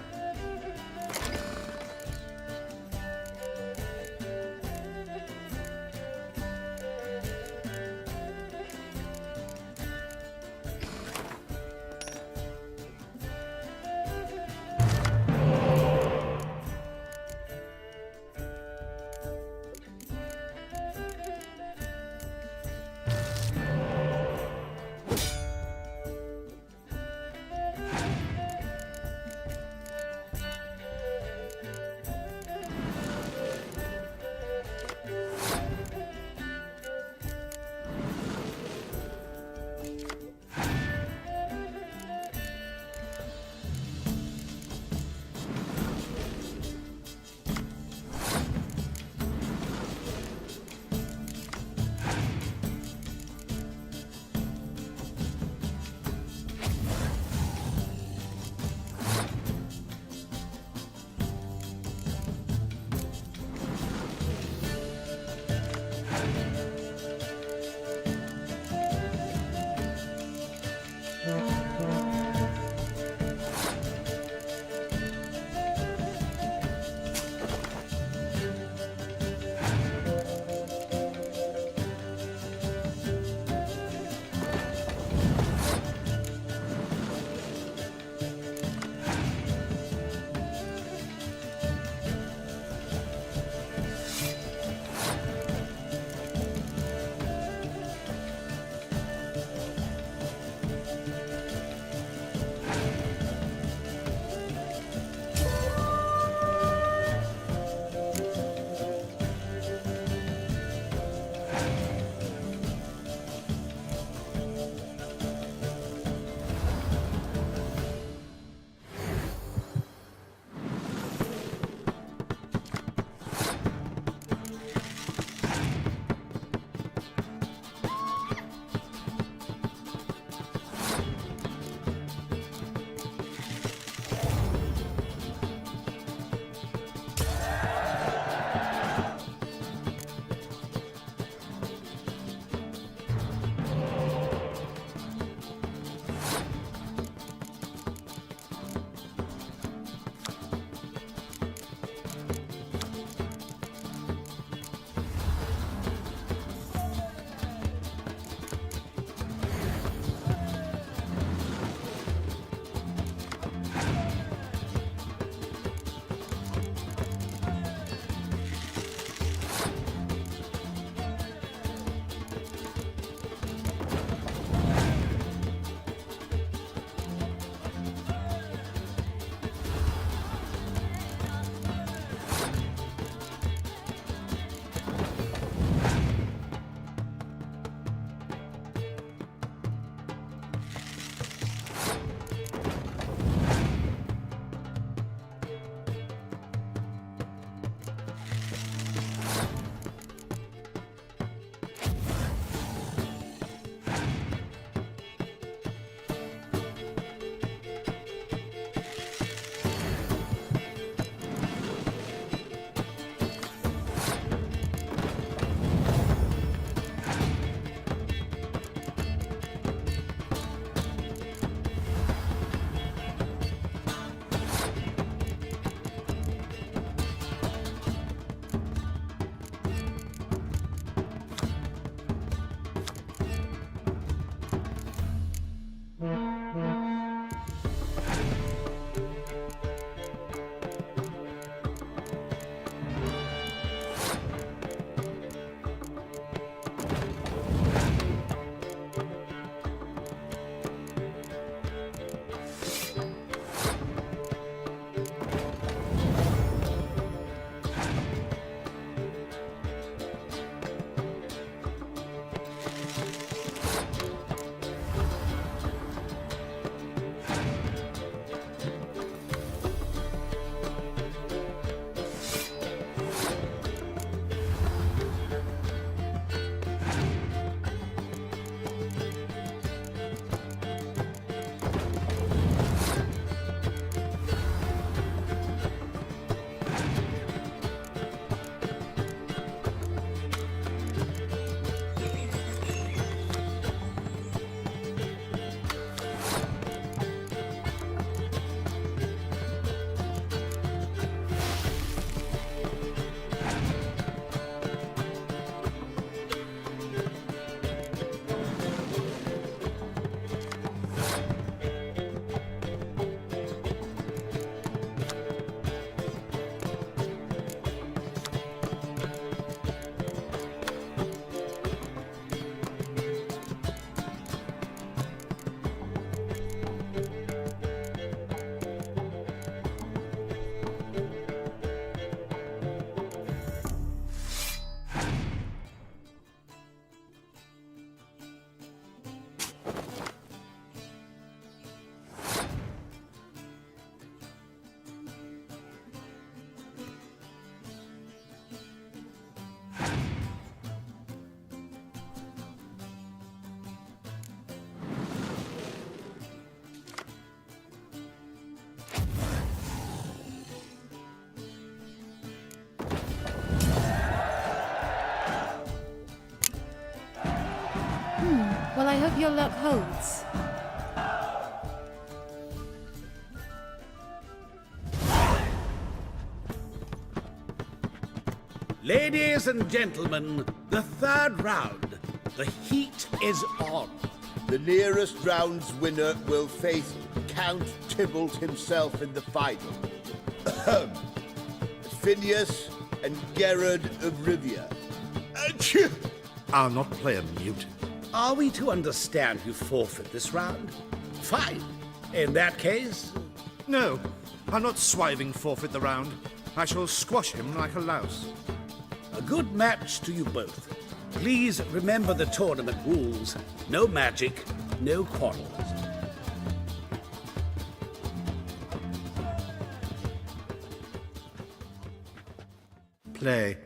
I hope your luck holds. Ladies and gentlemen, the third round. The heat is on. The nearest round's winner will face Count Tybalt himself in the final. Phineas and Gerard of Rivia. I'll not play a mute. Are we to understand you forfeit this round? Fine. In that case... No, I'll not swiving forfeit the round. I shall squash him like a louse. A good match to you both. Please remember the tournament rules. No magic, no quarrels. Play.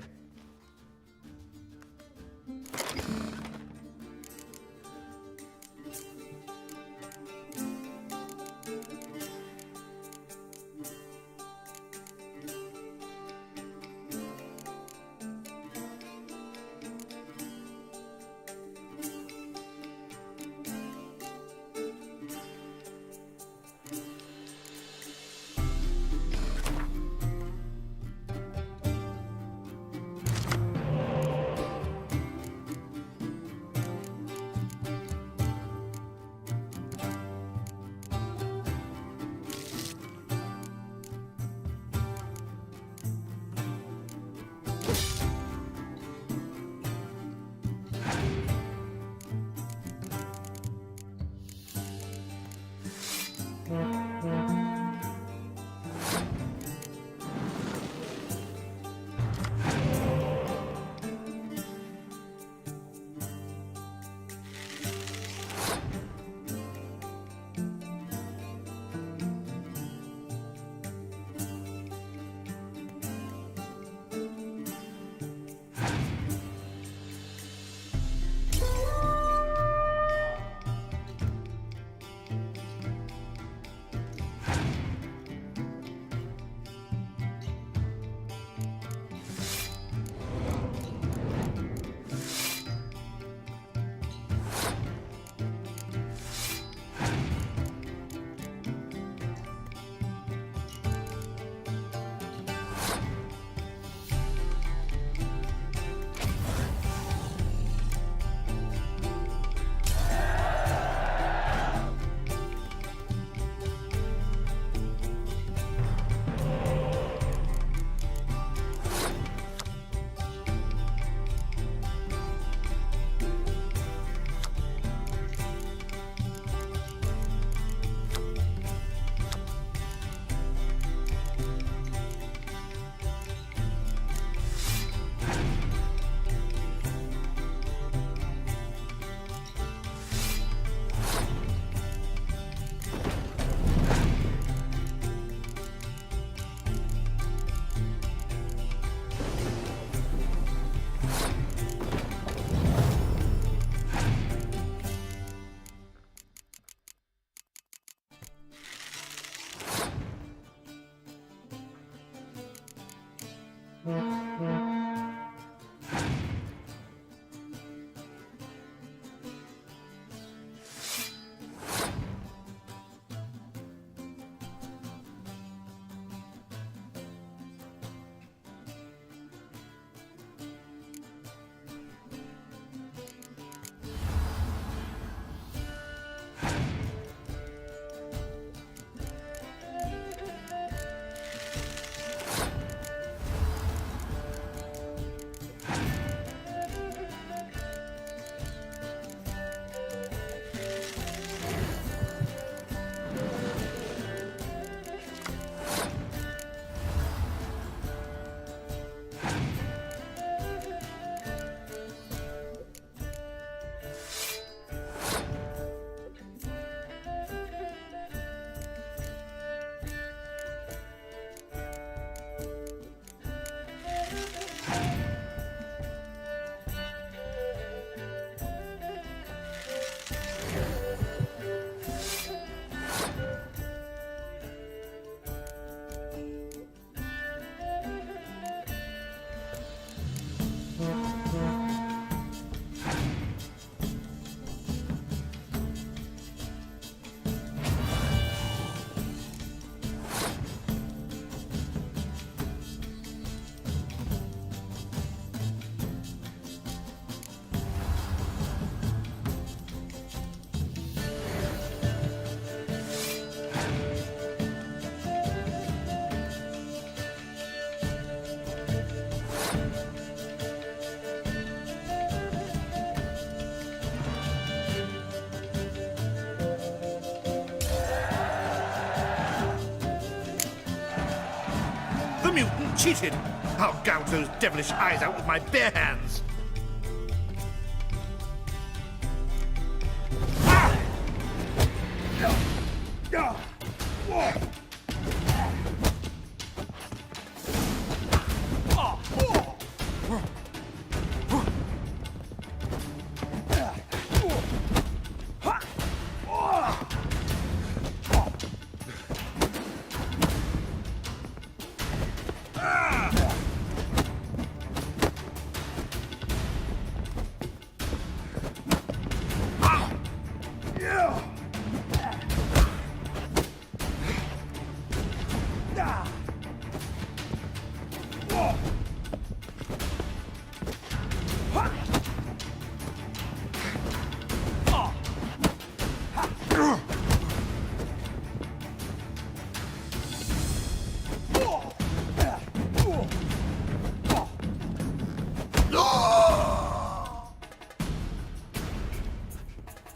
The mutant cheated! I'll gouge those devilish eyes out with my bare hands!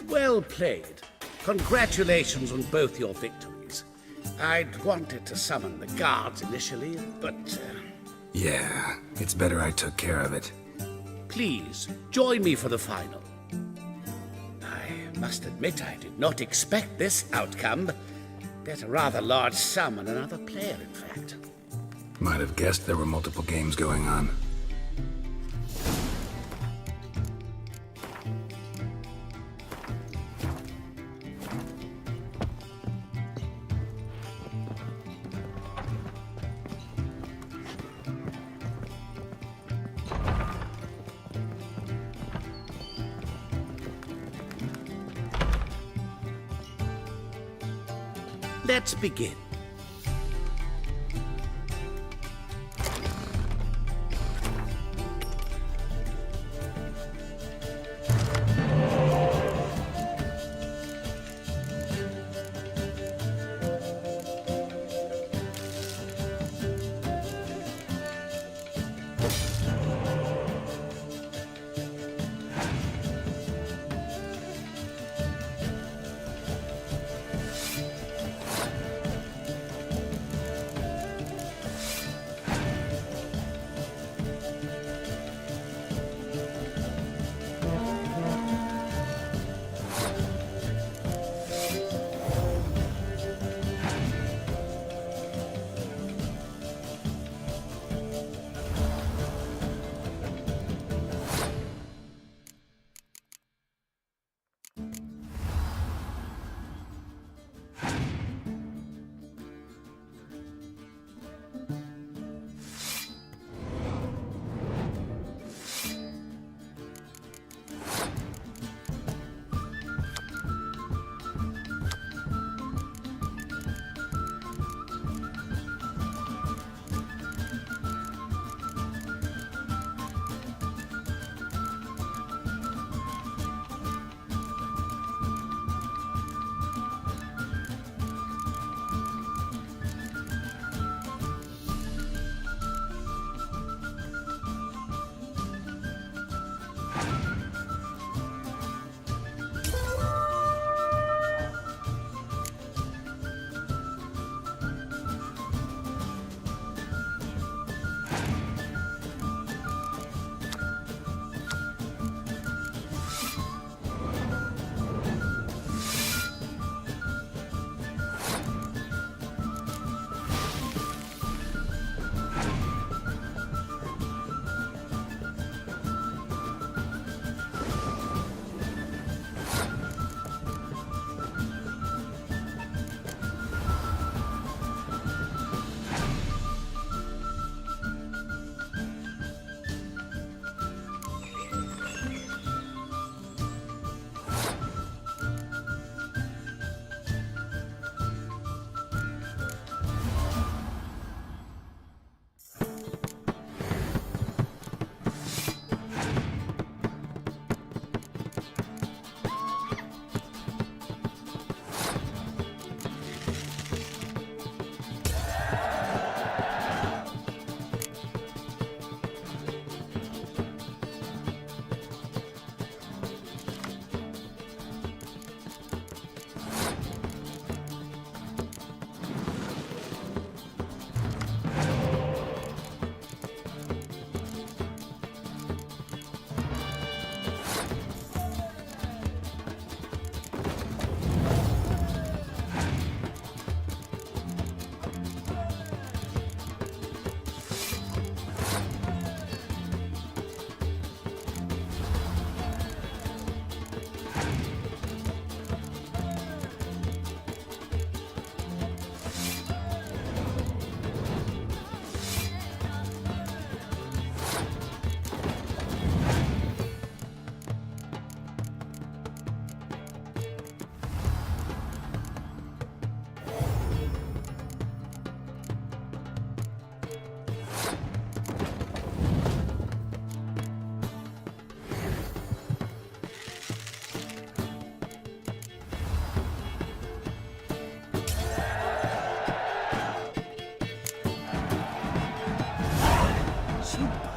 Well played. Congratulations on both your victories. I'd wanted to summon the guards initially, but... Yeah, it's better I took care of it. Please, join me for the final. I must admit I did not expect this outcome. Bet a rather large sum on another player, in fact. Might have guessed there were multiple games going on. Let's begin.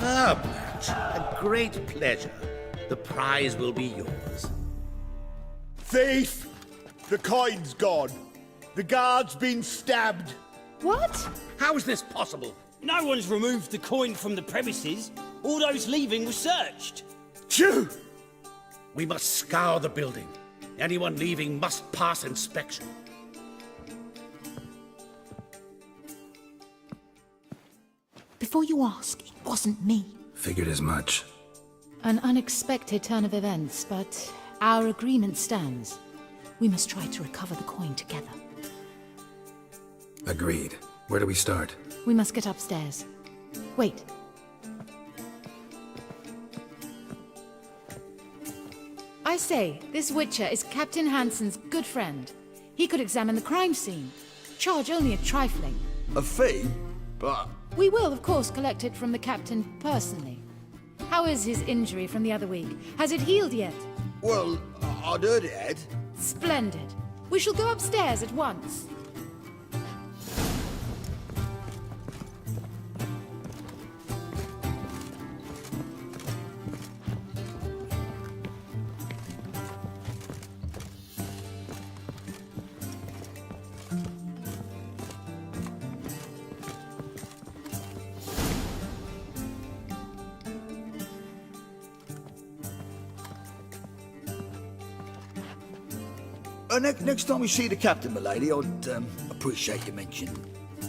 superb match. A great pleasure. The prize will be yours. Thief! The coin's gone. The guard's been stabbed. What? How is this possible? No one's removed the coin from the premises. All those leaving were searched. Phew! We must scour the building. Anyone leaving must pass inspection. Before you ask, it wasn't me. Figured as much. An unexpected turn of events, but our agreement stands. We must try to recover the coin together. Agreed. Where do we start? We must get upstairs. Wait. I say, this Witcher is Captain Hansen's good friend. He could examine the crime scene. Charge only a trifling. A fee? But... We will, of course, collect it from the captain personally. How is his injury from the other week? Has it healed yet? Well, I'd heard it had. Splendid. We shall go upstairs at once. Next time we see the captain, milady, I'd appreciate you mentioning.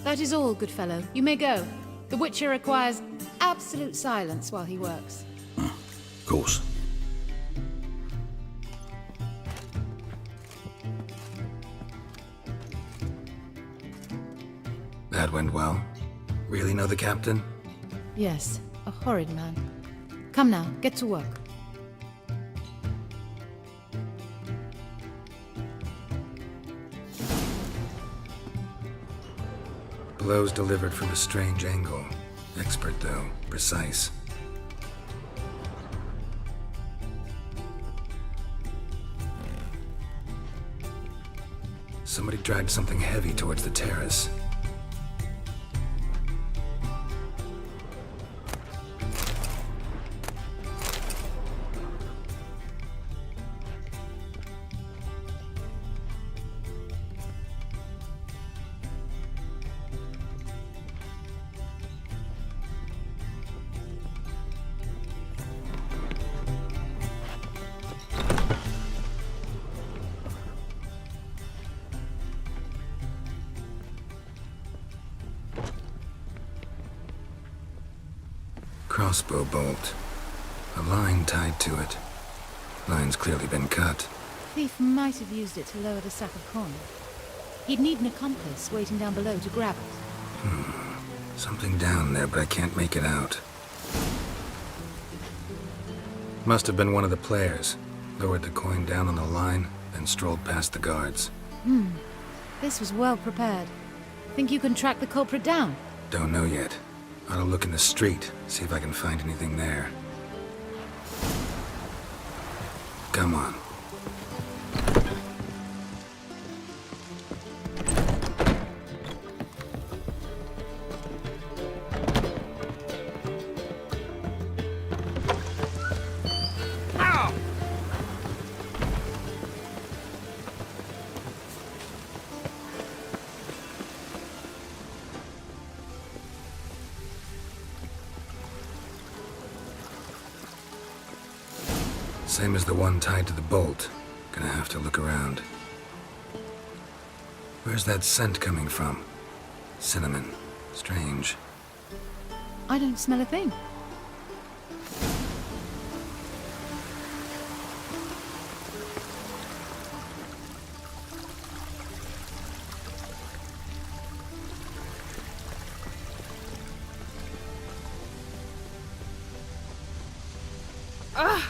That is all, good fellow. You may go. The Witcher requires absolute silence while he works. Of course. That went well. Really know the captain? Yes, a horrid man. Come now, get to work. Blows delivered from a strange angle. Expert, though. Precise. Somebody dragged something heavy towards the terrace. Crossbow bolt. A line tied to it. Line's clearly been cut. Thief might have used it to lower the sack of coin. He'd need an accomplice waiting down below to grab it. Something down there, but I can't make it out. Must have been one of the players. Lowered the coin down on the line, then strolled past the guards. This was well prepared. Think you can track the culprit down? Don't know yet. Ought to look in the street, see if I can find anything there. Come on. Same as the one tied to the bolt. Gonna have to look around. Where's that scent coming from? Cinnamon. Strange. I don't smell a thing. Ugh!